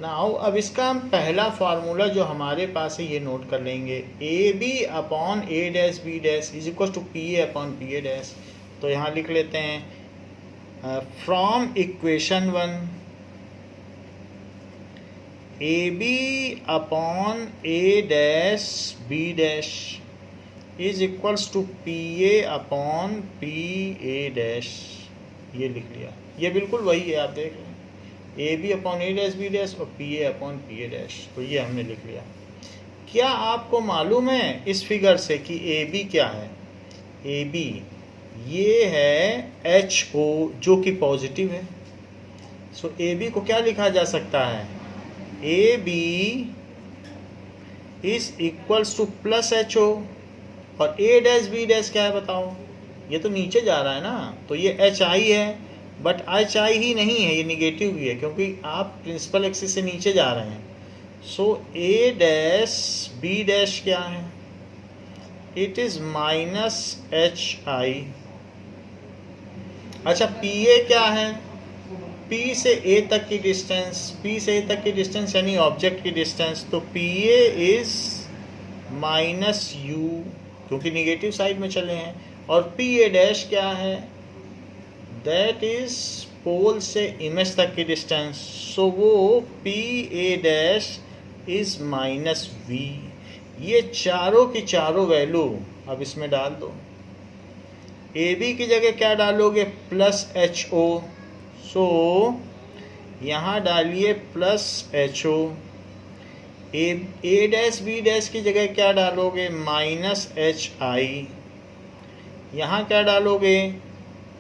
[SPEAKER 1] नाउ अब इसका हम पहला फार्मूला जो हमारे पास है ये नोट कर लेंगे। AB upon A dash B dash is equal to PA upon PA dash. तो यहाँ लिख लेते हैं from equation 1 AB upon A dash B dash is equals to PA upon PA dash. ये लिख लिया, ये बिल्कुल वही है, आप देख रहे हैं। A B upon A dash B dash और P A upon P A dash. तो ये हमने लिख लिया। क्या आपको मालूम है इस फिगर से कि ए बी क्या है? ए बी ये है एच ओ जो कि पॉजिटिव है। सो ए बी को क्या लिखा जा सकता है? A B is equals to plus H O. और ए डैश बी डैश क्या है बताओ? ये तो नीचे जा रहा है ना, तो ये एच आई है, बट एच आई ही नहीं है, ये निगेटिव भी है क्योंकि आप प्रिंसिपल एक्सिस से नीचे जा रहे हैं। सो ए डैश बी डैश क्या है? इट इज माइनस एच आई। अच्छा, पी ए क्या है? पी से ए तक की डिस्टेंस, पी से ए तक की डिस्टेंस यानी ऑब्जेक्ट की डिस्टेंस। तो P A is minus you क्योंकि निगेटिव साइड में चले हैं। और पी ए डैश क्या है? दैट इज पोल से इमेज तक की डिस्टेंस। सो वो P A dash is minus V. ये चारों की चारों वैल्यू अब इसमें डाल दो। ए बी की जगह क्या डालोगे? प्लस एच ओ। सो यहाँ डालिए plus H O. A dash B dash की जगह क्या डालोगे? Minus H I. यहाँ क्या डालोगे?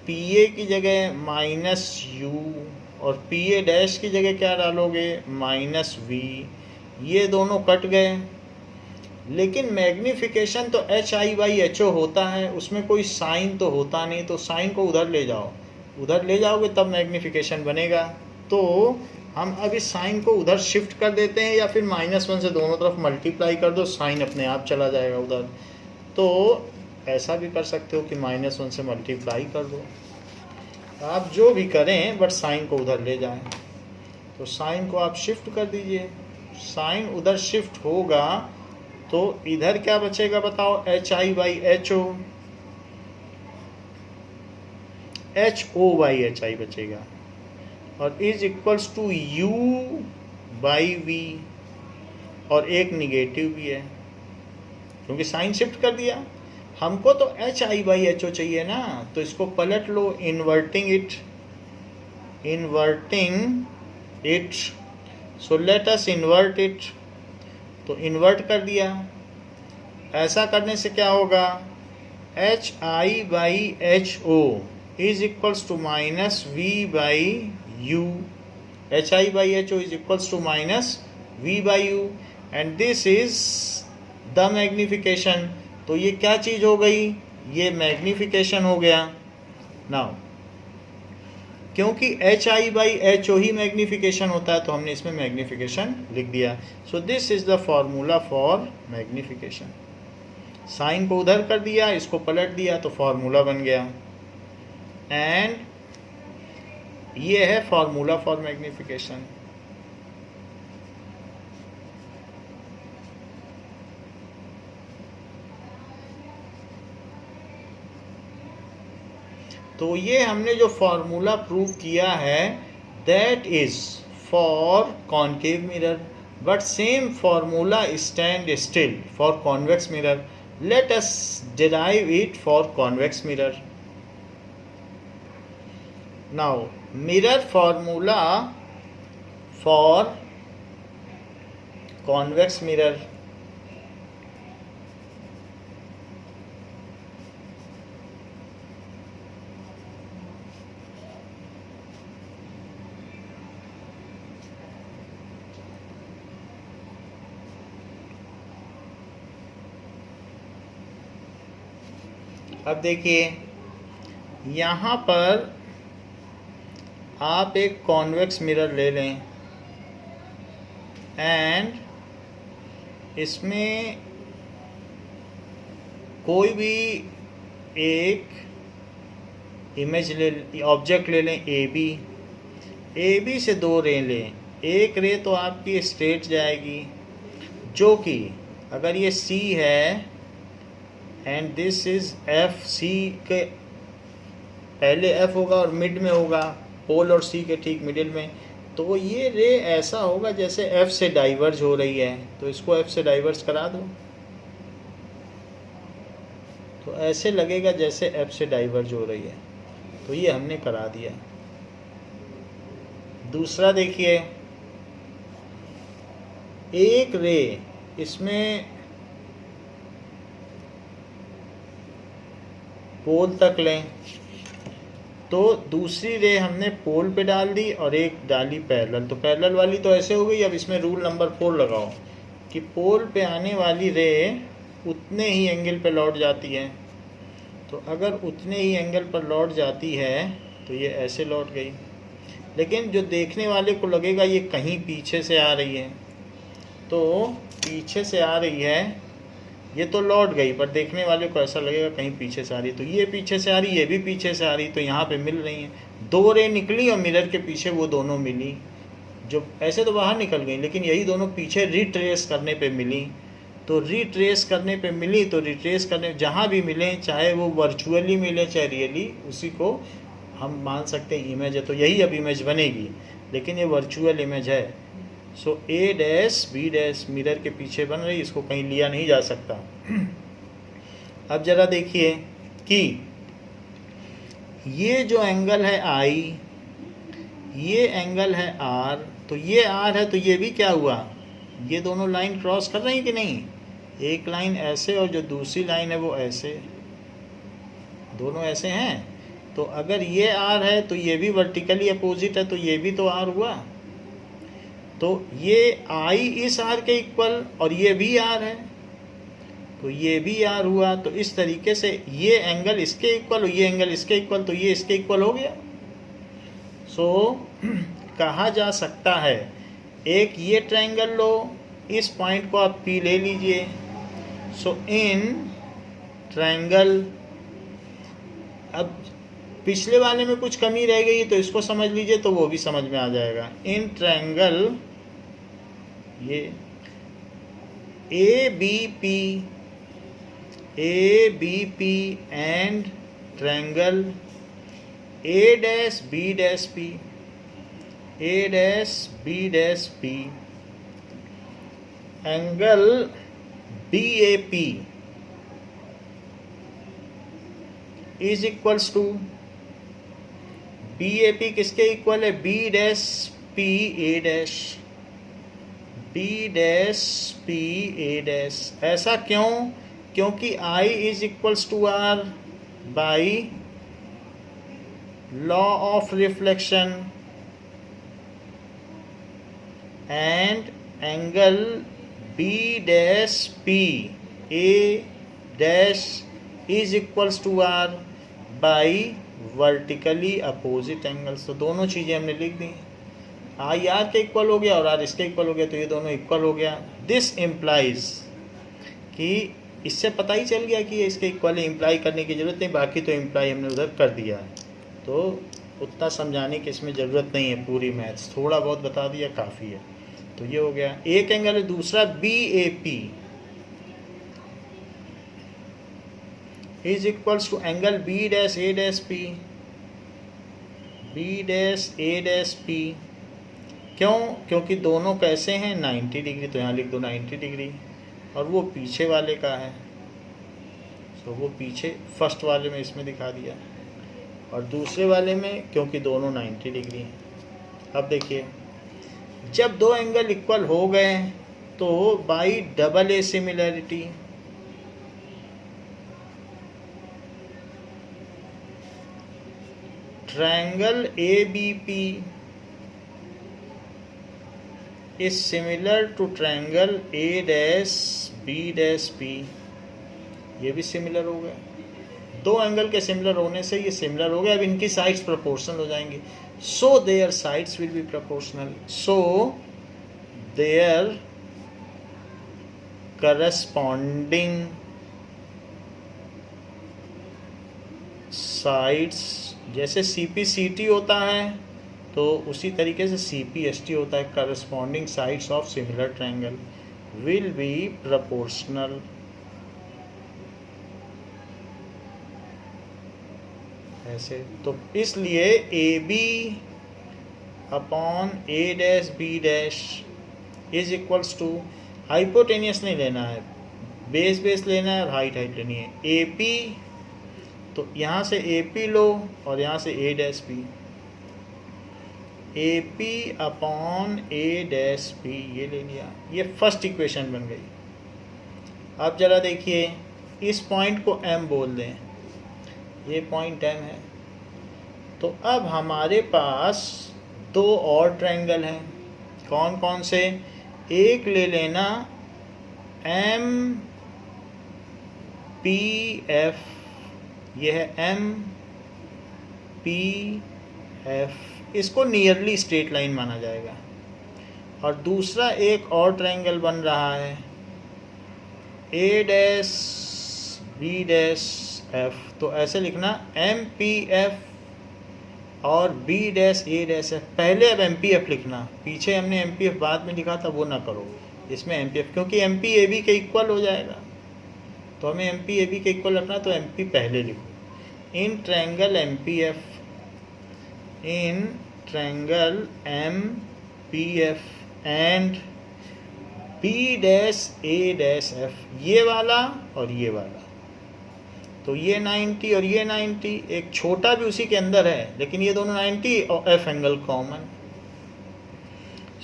[SPEAKER 1] पी ए की जगह माइनस यू और पी ए डैश की जगह क्या डालोगे? Minus V. ये दोनों कट गए, लेकिन मैग्नीफिकेशन तो H I by H O होता है, उसमें कोई साइन तो होता नहीं। तो साइन को उधर ले जाओ, उधर ले जाओगे तब मैग्नीफिकेशन बनेगा। तो हम अब इस साइन को उधर शिफ्ट कर देते हैं या फिर -1 से दोनों तरफ मल्टीप्लाई कर दो, साइन अपने आप चला जाएगा उधर। तो ऐसा भी कर सकते हो कि -1 से मल्टीप्लाई कर दो, आप जो भी करें बट साइन को उधर ले जाएं। तो साइन को आप शिफ्ट कर दीजिए, साइन उधर शिफ्ट होगा तो इधर क्या बचेगा बताओ? H I by H O, H O by H I बचेगा और is equals to U by V. और एक निगेटिव भी है क्योंकि साइन शिफ्ट कर दिया। हमको तो H I by H O चाहिए ना, तो इसको पलट लो, inverting it. So let us invert it. तो इन्वर्ट कर दिया। ऐसा करने से क्या होगा? H I by H O is equals to minus V by U. H I by H O is equals to minus V by U and this is the magnification. तो ये क्या चीज़ हो गई? ये मैग्निफिकेशन हो गया। नाउ क्योंकि H I by H O ही मैग्निफिकेशन होता है तो हमने इसमें मैग्निफिकेशन लिख दिया। So this is the formula for magnification. Sign को उधर कर दिया, इसको पलट दिया तो फॉर्मूला बन गया। एंड ये है फॉर्मूला फॉर मैग्निफिकेशन। तो ये हमने जो फॉर्मूला प्रूव किया है that is for concave mirror, but same formula stand still for convex mirror. Let us derive it for convex mirror. Now mirror formula for convex mirror. अब देखिए यहाँ पर आप एक कॉन्वेक्स मिरर ले लें एंड इसमें कोई भी एक इमेज ले, ऑब्जेक्ट ले लें ए बी से दो रे लें। एक रे तो आपकी स्ट्रेट जाएगी जो कि अगर ये सी है एंड दिस इज एफ, सी के पहले एफ होगा और मिड में होगा, पोल और सी के ठीक मिडिल में। तो ये रे ऐसा होगा जैसे एफ से डाइवर्ज हो रही है, तो इसको एफ से डाइवर्ज करा दो तो ऐसे लगेगा जैसे एफ से डाइवर्ज हो रही है। तो ये हमने करा दिया। दूसरा देखिए, एक रे इसमें पोल तक लें, तो दूसरी रे हमने पोल पे डाल दी और एक डाली पैरेलल, तो पैरेलल वाली तो ऐसे हो गई। अब इसमें रूल नंबर 4 लगाओ कि पोल पे आने वाली रे उतने ही एंगल पे लौट जाती है। तो अगर उतने ही एंगल पर लौट जाती है तो ये ऐसे लौट गई, लेकिन जो देखने वाले को लगेगा ये कहीं पीछे से आ रही है, तो पीछे से आ रही है, ये तो लौट गई, पर देखने वाले को ऐसा लगेगा कहीं पीछे से आ रही है। तो ये पीछे से आ रही, ये भी पीछे से आ रही, तो यहाँ पे मिल रही हैं। 2 रे निकली और मिरर के पीछे वो दोनों मिली, जो ऐसे तो बाहर निकल गई, लेकिन यही दोनों पीछे रिट्रेस करने पे मिली। तो रिट्रेस करने पे मिली, तो रिट्रेस करने जहाँ भी मिले, चाहे वो वर्चुअली मिले चाहे रियली, उसी को हम मान सकते हैं इमेज है। तो यही अब इमेज बनेगी, लेकिन ये वर्चुअल इमेज है। सो ए डैश बी डैश मिरर के पीछे बन रही, इसको कहीं लिया नहीं जा सकता। अब जरा देखिए कि ये जो एंगल है आई, ये एंगल है आर, तो ये आर है, तो ये भी क्या हुआ, ये दोनों लाइन क्रॉस कर रही हैं कि नहीं। एक लाइन ऐसे और जो दूसरी लाइन है वो ऐसे, दोनों ऐसे हैं। तो अगर ये आर है तो ये भी वर्टिकली अपोजिट है, तो ये भी तो आर हुआ। तो ये आई इस आर के इक्वल और ये भी आर है, तो ये भी आर हुआ। तो इस तरीके से ये एंगल इसके इक्वल और ये एंगल इसके इक्वल, तो ये इसके इक्वल हो गया। सो कहा जा सकता है, एक ये ट्रायंगल लो, इस पॉइंट को आप P ले लीजिए। सो इन ट्रायंगल, अब पिछले वाले में कुछ कमी रह गई तो इसको समझ लीजिए, तो वो भी समझ में आ जाएगा। इन ट्रायंगल ये A B P and triangle A dash B dash P, A dash B dash P, angle B A P is equals to, B A P किसके इक्वल है, B dash P A dash, B dash P A dash. ऐसा क्यों, क्योंकि I is equals to R by law of reflection and angle B dash P A dash is equals to R by vertically opposite angles. तो दोनों चीज़ें हमने लिख दी, I R के equal हो गया और आर इसके इक्वल हो गया, तो ये दोनों इक्वल हो गया। दिस इम्प्लाइज कि इससे पता ही चल गया कि ये इसके इक्वल इम्प्लाई करने की ज़रूरत नहीं, बाकी तो इम्प्लाई हमने उधर कर दिया है। तो उतना समझाने की इसमें ज़रूरत नहीं है, पूरी मैथ्स थोड़ा बहुत बता दिया काफ़ी है। तो ये हो गया एक एंगल है। दूसरा B A P is equals to angle B dash A dash P, B dash A dash P. क्यों, क्योंकि दोनों कैसे हैं 90 डिग्री, तो यहाँ लिख दो 90 डिग्री, और वो पीछे वाले का है, तो वो पीछे फर्स्ट वाले में इसमें दिखा दिया, और दूसरे वाले में क्योंकि दोनों 90 डिग्री हैं। अब देखिए, जब दो एंगल इक्वल हो गए तो by double A similarity triangle A B P is similar to triangle A dash B dash P. ये भी सिमिलर हो गया, दो एंगल के सिमिलर होने से ये सिमिलर हो गया। अब इनकी साइड्स प्रोपोर्शनल हो जाएंगी, so there sides will be proportional, so there corresponding sides, जैसे CP/CT होता है तो उसी तरीके से CP/ST होता है, corresponding sides of similar triangle will be proportional. ऐसे तो इसलिए AB upon A dash B dash is equals to, hypotenuse नहीं लेना है, बेस बेस लेना है और हाइट हाइट लेनी है। AP, तो यहाँ से AP लो और यहाँ से A dash B, A P upon A dash B, ये ले लिया, ये फर्स्ट इक्वेशन बन गई। अब ज़रा देखिए, इस पॉइंट को एम बोल दें, ये पॉइंट एम है। तो अब हमारे पास दो और ट्रायंगल हैं, कौन कौन से? एक ले लेना एम पी एफ, यह है एम पी एफ, इसको नियरली स्ट्रेट लाइन माना जाएगा। और दूसरा एक और ट्रायंगल बन रहा है A dash B dash F, तो ऐसे लिखना एम पी एफ और B dash A dash F. पहले अब एम पी एफ लिखना, पीछे हमने एम पी एफ बाद में लिखा था, वो ना करो, इसमें एम पी एफ, क्योंकि एम पी ए बी के इक्वल हो जाएगा, तो हमें एम पी ए बी के इक्वल रखना, तो एम पी पहले लिखो। In triangle M P F, in triangle M P F and B dash A dash F, ये वाला और ये वाला, तो ये 90 और ये 90, एक छोटा भी उसी के अंदर है, लेकिन ये दोनों 90 और F angle common.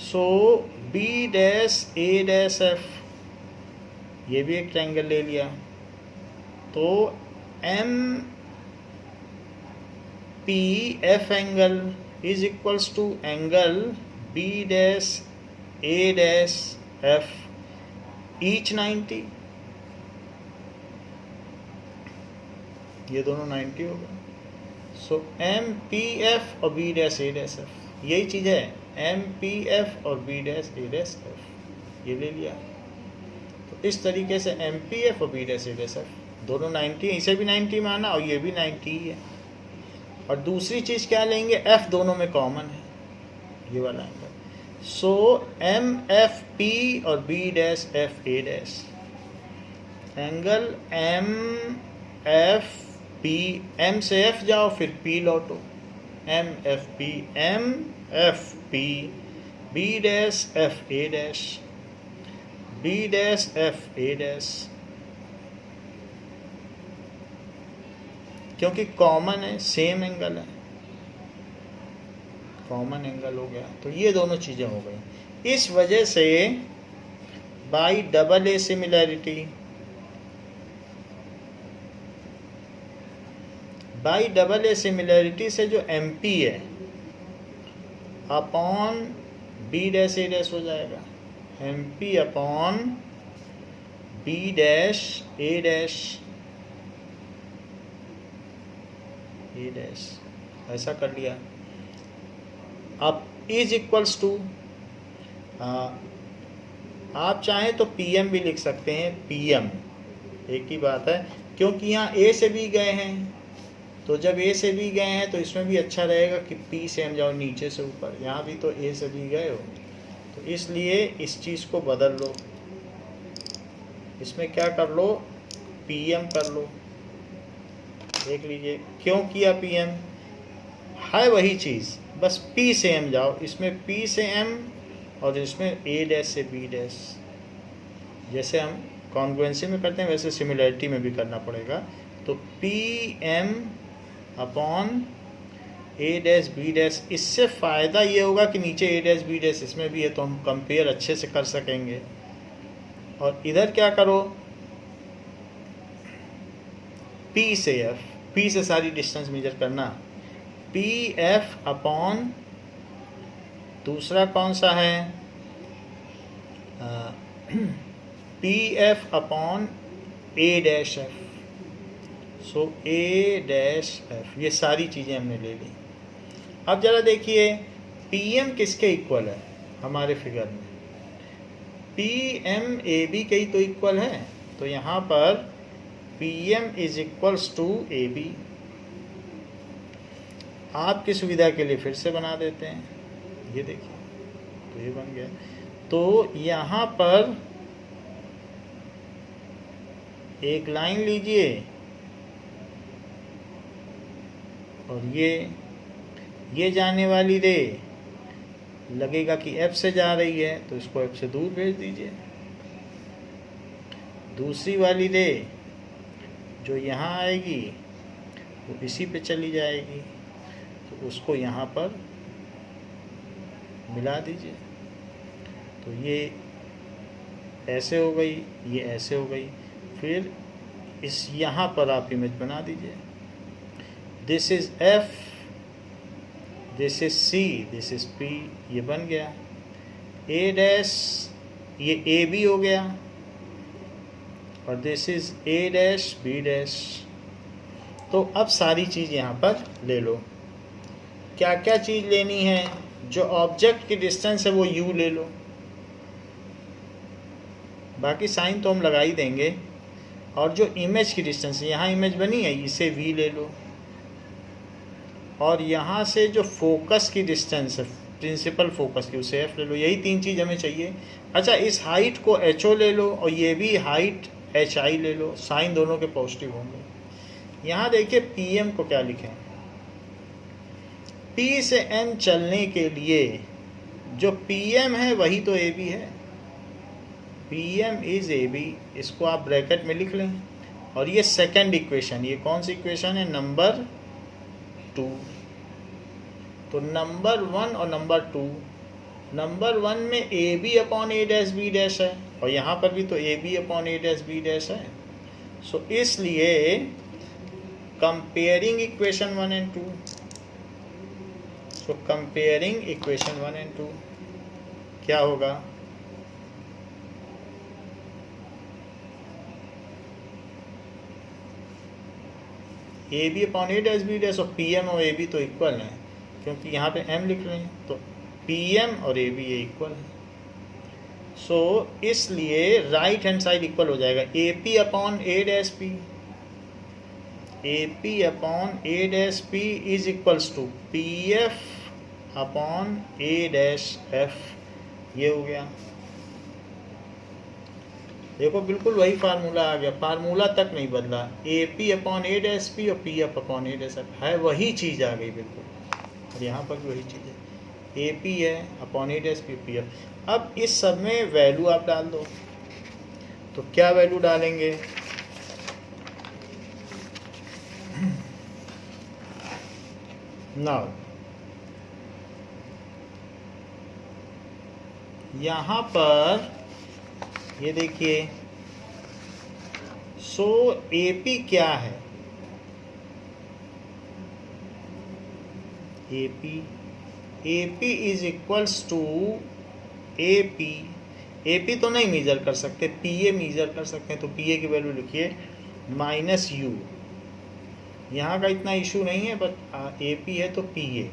[SPEAKER 1] So B dash A dash F, ये भी एक ट्रायंगल ले लिया, तो M P F angle is equals to angle B dash A dash F, each 90, ये दोनों 90 हो गए। सो एम पी एफ और B dash A dash F, यही चीज़ है, एम पी एफ और B dash A dash F, ये ले लिया। तो इस तरीके से एम पी एफ और B dash A dash F दोनों 90 है, इसे भी 90 माना और ये भी 90 ही है। और दूसरी चीज़ क्या लेंगे, एफ दोनों में कॉमन है, ये वाला angle. So M F P और B dash F A dash, angle M F P, M से एफ जाओ फिर पी लौटो, M F P B dash F A dash, B dash F A dash, क्योंकि common है, same angle है, common angle हो गया। तो ये दोनों चीज़ें हो गई। इस वजह से by double A similarity, by double A similarity से जो एम पी है upon B dash A dash हो जाएगा, M P upon B dash A dash A dash, ऐसा कर लिया। अब इज इक्वल्स टू, आप चाहें तो पी एम भी लिख सकते हैं, पी एम एक ही बात है, क्योंकि यहाँ ए से भी गए हैं, तो जब ए से भी गए हैं तो इसमें भी अच्छा रहेगा कि पी से हम जाओ नीचे से ऊपर, यहाँ भी तो ए से भी गए हो, तो इसलिए इस चीज़ को बदल लो, इसमें क्या कर लो, पी एम कर लो। देख लीजिए क्यों किया पी एम, है वही चीज़, बस पी से एम जाओ, इसमें पी से एम और इसमें ए डैश से बी डैश, जैसे हम कॉन्ग्रुएंसी में करते हैं वैसे सिमिलैरिटी में भी करना पड़ेगा। तो P M upon A dash B dash, इससे फ़ायदा ये होगा कि नीचे ए डैश बी डैश इसमें भी है, तो हम कंपेयर अच्छे से कर सकेंगे। और इधर क्या करो, पी से एफ, पी से सारी डिस्टेंस मेजर करना, पी एफ अपॉन दूसरा कौन सा है, P F upon A dash F, so A dash F, ये सारी चीज़ें हमने ले ली। अब ज़रा देखिए पी एम किसके इक्वल है हमारे फिगर में, पी एम ए बी के ही तो इक्वल है, तो यहाँ पर P M is equals to A B. आपकी सुविधा के लिए फिर से बना देते हैं, ये देखिए तो ये बन गया। तो यहाँ पर एक लाइन लीजिए और ये जाने वाली रे लगेगा कि F से जा रही है, तो इसको F से दूर भेज दीजिए। दूसरी वाली रे जो यहाँ आएगी वो इसी पे चली जाएगी, तो उसको यहाँ पर मिला दीजिए। तो ये ऐसे हो गई, ये ऐसे हो गई। फिर इस यहाँ पर आप इमेज बना दीजिए। This is F, this is C, this is P, ये बन गया। ए डैश, ये ए बी हो गया, और this is A dash B dash. तो अब सारी चीज़ यहाँ पर ले लो। क्या क्या चीज़ लेनी है? जो ऑब्जेक्ट की डिस्टेंस है वो यू ले लो, बाकी साइन तो हम लगा ही देंगे। और जो इमेज की डिस्टेंस है, यहाँ इमेज बनी है, इसे वी ले लो। और यहाँ से जो फोकस की डिस्टेंस है, प्रिंसिपल फोकस की, उसे एफ ले लो। यही 3 चीज़ हमें चाहिए। अच्छा, इस हाइट को एच ओ ले लो, और ये भी हाइट एच आई ले लो। साइन दोनों के पॉजिटिव होंगे। यहाँ देखिए पी एम को क्या लिखें। पी से एम चलने के लिए जो पी एम है वही तो ए बी है। P M is A B, इसको आप ब्रैकेट में लिख लें। और ये सेकंड इक्वेशन, ये कौन सी इक्वेशन है? नंबर 2। तो नंबर 1 और नंबर 2, नंबर 1 में A B upon A dash B dash है, और यहाँ पर भी तो A B upon A dash B dash है। सो इसलिए comparing equation 1 and 2, so comparing equation 1 and 2 क्या होगा? A B upon A dash B dash, और पी एम और ए बी तो इक्वल हैं, क्योंकि यहाँ पे एम लिख रहे हैं, तो पी एम और ए बी ये इक्वल है। सो इसलिए राइट हैंड साइड इक्वल हो जाएगा। A P upon A dash P, A P upon A dash P is equals to P F upon A dash F. ये हो गया। देखो बिल्कुल वही फार्मूला आ गया, फार्मूला तक नहीं बदला। ए P upon A dash P और P F upon A dash F है, वही चीज़ आ गई बिल्कुल। और यहाँ पर भी वही चीज़ है, ए पी है upon A dash P P F. अब इस सब में वैल्यू आप डाल दो। तो क्या वैल्यू डालेंगे? नाउ यहाँ पर ये देखिए, सो ए पी क्या है? A P is equals to A P तो नहीं मेजर कर सकते, पी ए मेजर कर सकते हैं। तो पी ए की वैल्यू लिखिए माइनस यू। यहाँ का इतना इशू नहीं है, बट ए पी है तो पी ए,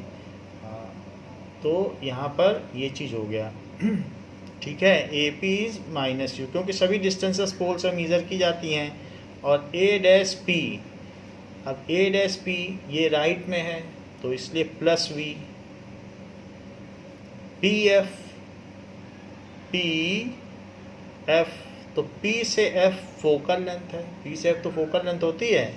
[SPEAKER 1] तो यहाँ पर ये चीज़ हो गया। ठीक है, A P is minus you, क्योंकि सभी डिस्टेंसेस पोल से मेजर की जाती हैं। और ए डैश पी, अब ए डैश पी ये राइट में है, तो इसलिए प्लस वी। पी एफ तो पी से एफ फोकल लेंथ है, पी से एफ तो फोकल लेंथ होती है।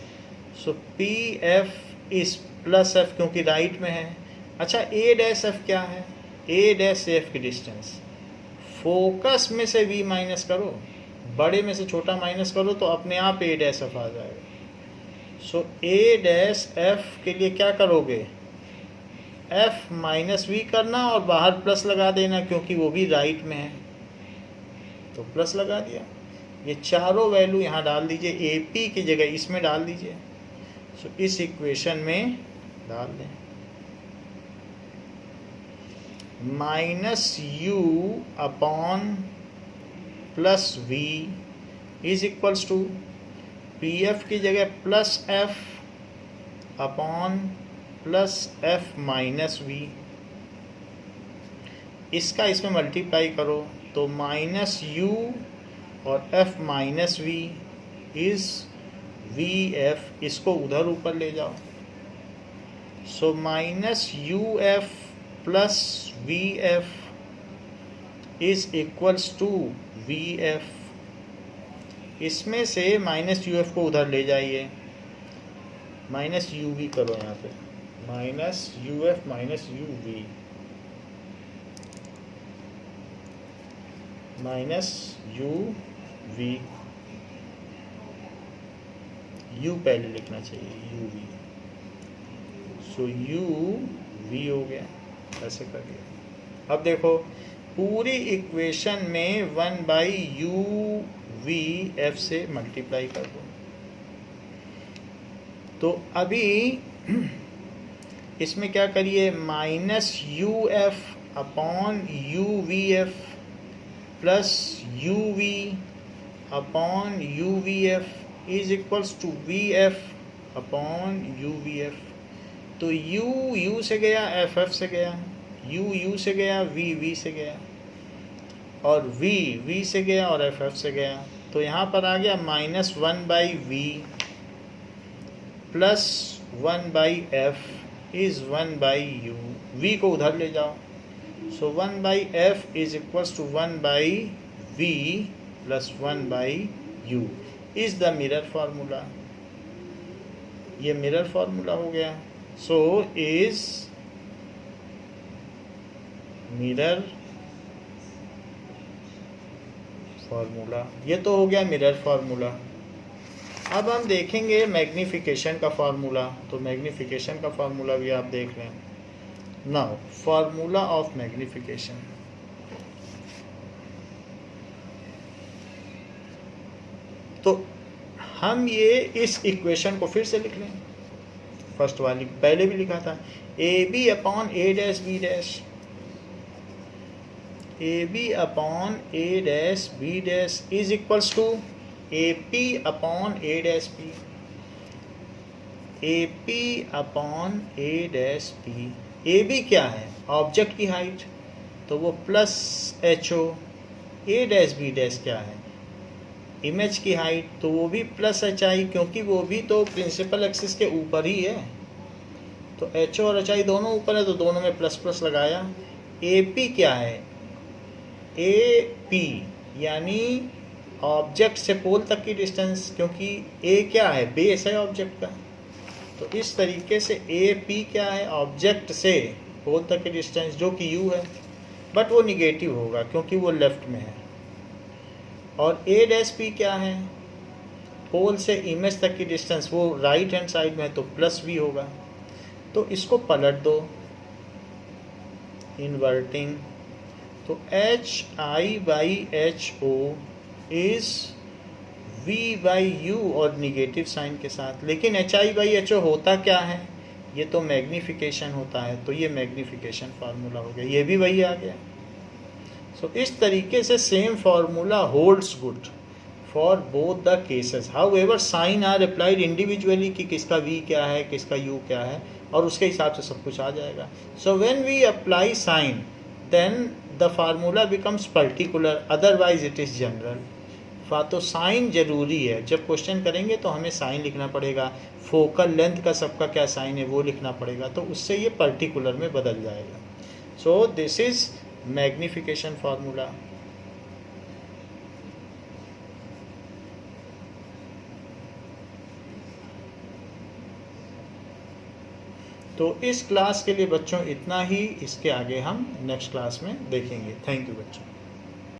[SPEAKER 1] So P F is plus F, क्योंकि राइट में है। अच्छा, ए डैश एफ क्या है? ए डैश से एफ की डिस्टेंस, फोकस में से वी माइनस करो, बड़े में से छोटा माइनस करो, तो अपने आप ए डैश एफ आ जाएगा। सो ए डैश एफ के लिए क्या करोगे? एफ माइनस वी करना और बाहर प्लस लगा देना, क्योंकि वो भी राइट में है, तो प्लस लगा दिया। ये चारों वैल्यू यहाँ डाल दीजिए, ए पी की जगह इसमें डाल दीजिए। सो इस इक्वेशन में डाल दें, minus U upon plus V is equals to P F की जगह plus F upon plus F minus V. इसका इसमें मल्टीप्लाई करो तो माइनस यू और F minus V is V F, इसको उधर ऊपर ले जाओ। So minus U F plus V F is equals to V F. इसमें से माइनस यू एफ को उधर ले जाइए, माइनस यू वी करो यहाँ पे, minus U F minus U V, minus U V, U पहले लिखना चाहिए, U V. So U V हो गया, ऐसे कर दिया। अब देखो पूरी इक्वेशन में 1/u(v)f से मल्टीप्लाई कर दो। तो अभी इसमें क्या करिए, -uf/u(v)f plus uv/u(v)f is equals to vf/u(v)f। तो u से गया, f से गया, u से गया, v से गया, और v से गया और f से गया। तो यहाँ पर आ गया -1/v plus 1/f is 1/u। v को उधर ले जाओ, so 1/f is equals to 1/v plus 1/u is the mirror formula. ये मिरर फार्मूला हो गया। सो इज मिरर फार्मूला, ये तो हो गया मिरर फार्मूला। अब हम देखेंगे मैग्नीफिकेशन का फार्मूला। तो मैग्नीफिकेशन का फार्मूला भी आप देख लें। नाउ फार्मूला ऑफ मैग्नीफिकेशन, तो हम ये इस इक्वेशन को फिर से लिख लें, फर्स्ट वाली पहले भी लिखा था, AB/A'(B' AB/A'(B' is equals to AP/A'(B) AP/A'(B). AB क्या है, ऑब्जेक्ट की हाइट, तो वो प्लस HO। A'(B' क्या है, इमेज की हाइट, तो वो भी प्लस HI, क्योंकि वो भी तो प्रिंसिपल एक्सिस के ऊपर ही है। तो HO और HI दोनों ऊपर है, तो दोनों में प्लस प्लस लगाया। AP क्या है, AP यानी ऑब्जेक्ट से पोल तक की डिस्टेंस, क्योंकि A क्या है, बेस है ऑब्जेक्ट का। तो इस तरीके से AP क्या है, ऑब्जेक्ट से पोल तक की डिस्टेंस, जो कि U है, बट वो निगेटिव होगा क्योंकि वो लेफ्ट में है। और A'(P) क्या है, पोल से इमेज तक की डिस्टेंस, वो राइट हैंड साइड में है, तो प्लस V होगा। तो इसको पलट दो, इन्वर्टिंग, तो HI/HO इज V/U और निगेटिव साइन के साथ। लेकिन HI/HO होता क्या है, ये तो मैग्नीफिकेशन होता है। तो ये मैग्नीफिकेशन फार्मूला हो गया, ये भी वही आ गया। सो इस तरीके से same formula holds good for both the cases. However sign are applied individually, कि किसका V क्या है, किसका U क्या है, और उसके हिसाब से सब कुछ आ जाएगा। So when we apply sign, then the formula becomes particular, otherwise it is general. तो साइन जरूरी है, जब क्वेश्चन करेंगे तो हमें साइन लिखना पड़ेगा, फोकल लेंथ का सबका क्या साइन है वो लिखना पड़ेगा, तो उससे ये पर्टिकुलर में बदल जाएगा। सो दिस इज मैग्नीफिकेशन फार्मूला। तो इस क्लास के लिए बच्चों इतना ही, इसके आगे हम नेक्स्ट क्लास में देखेंगे। थैंक यू बच्चों।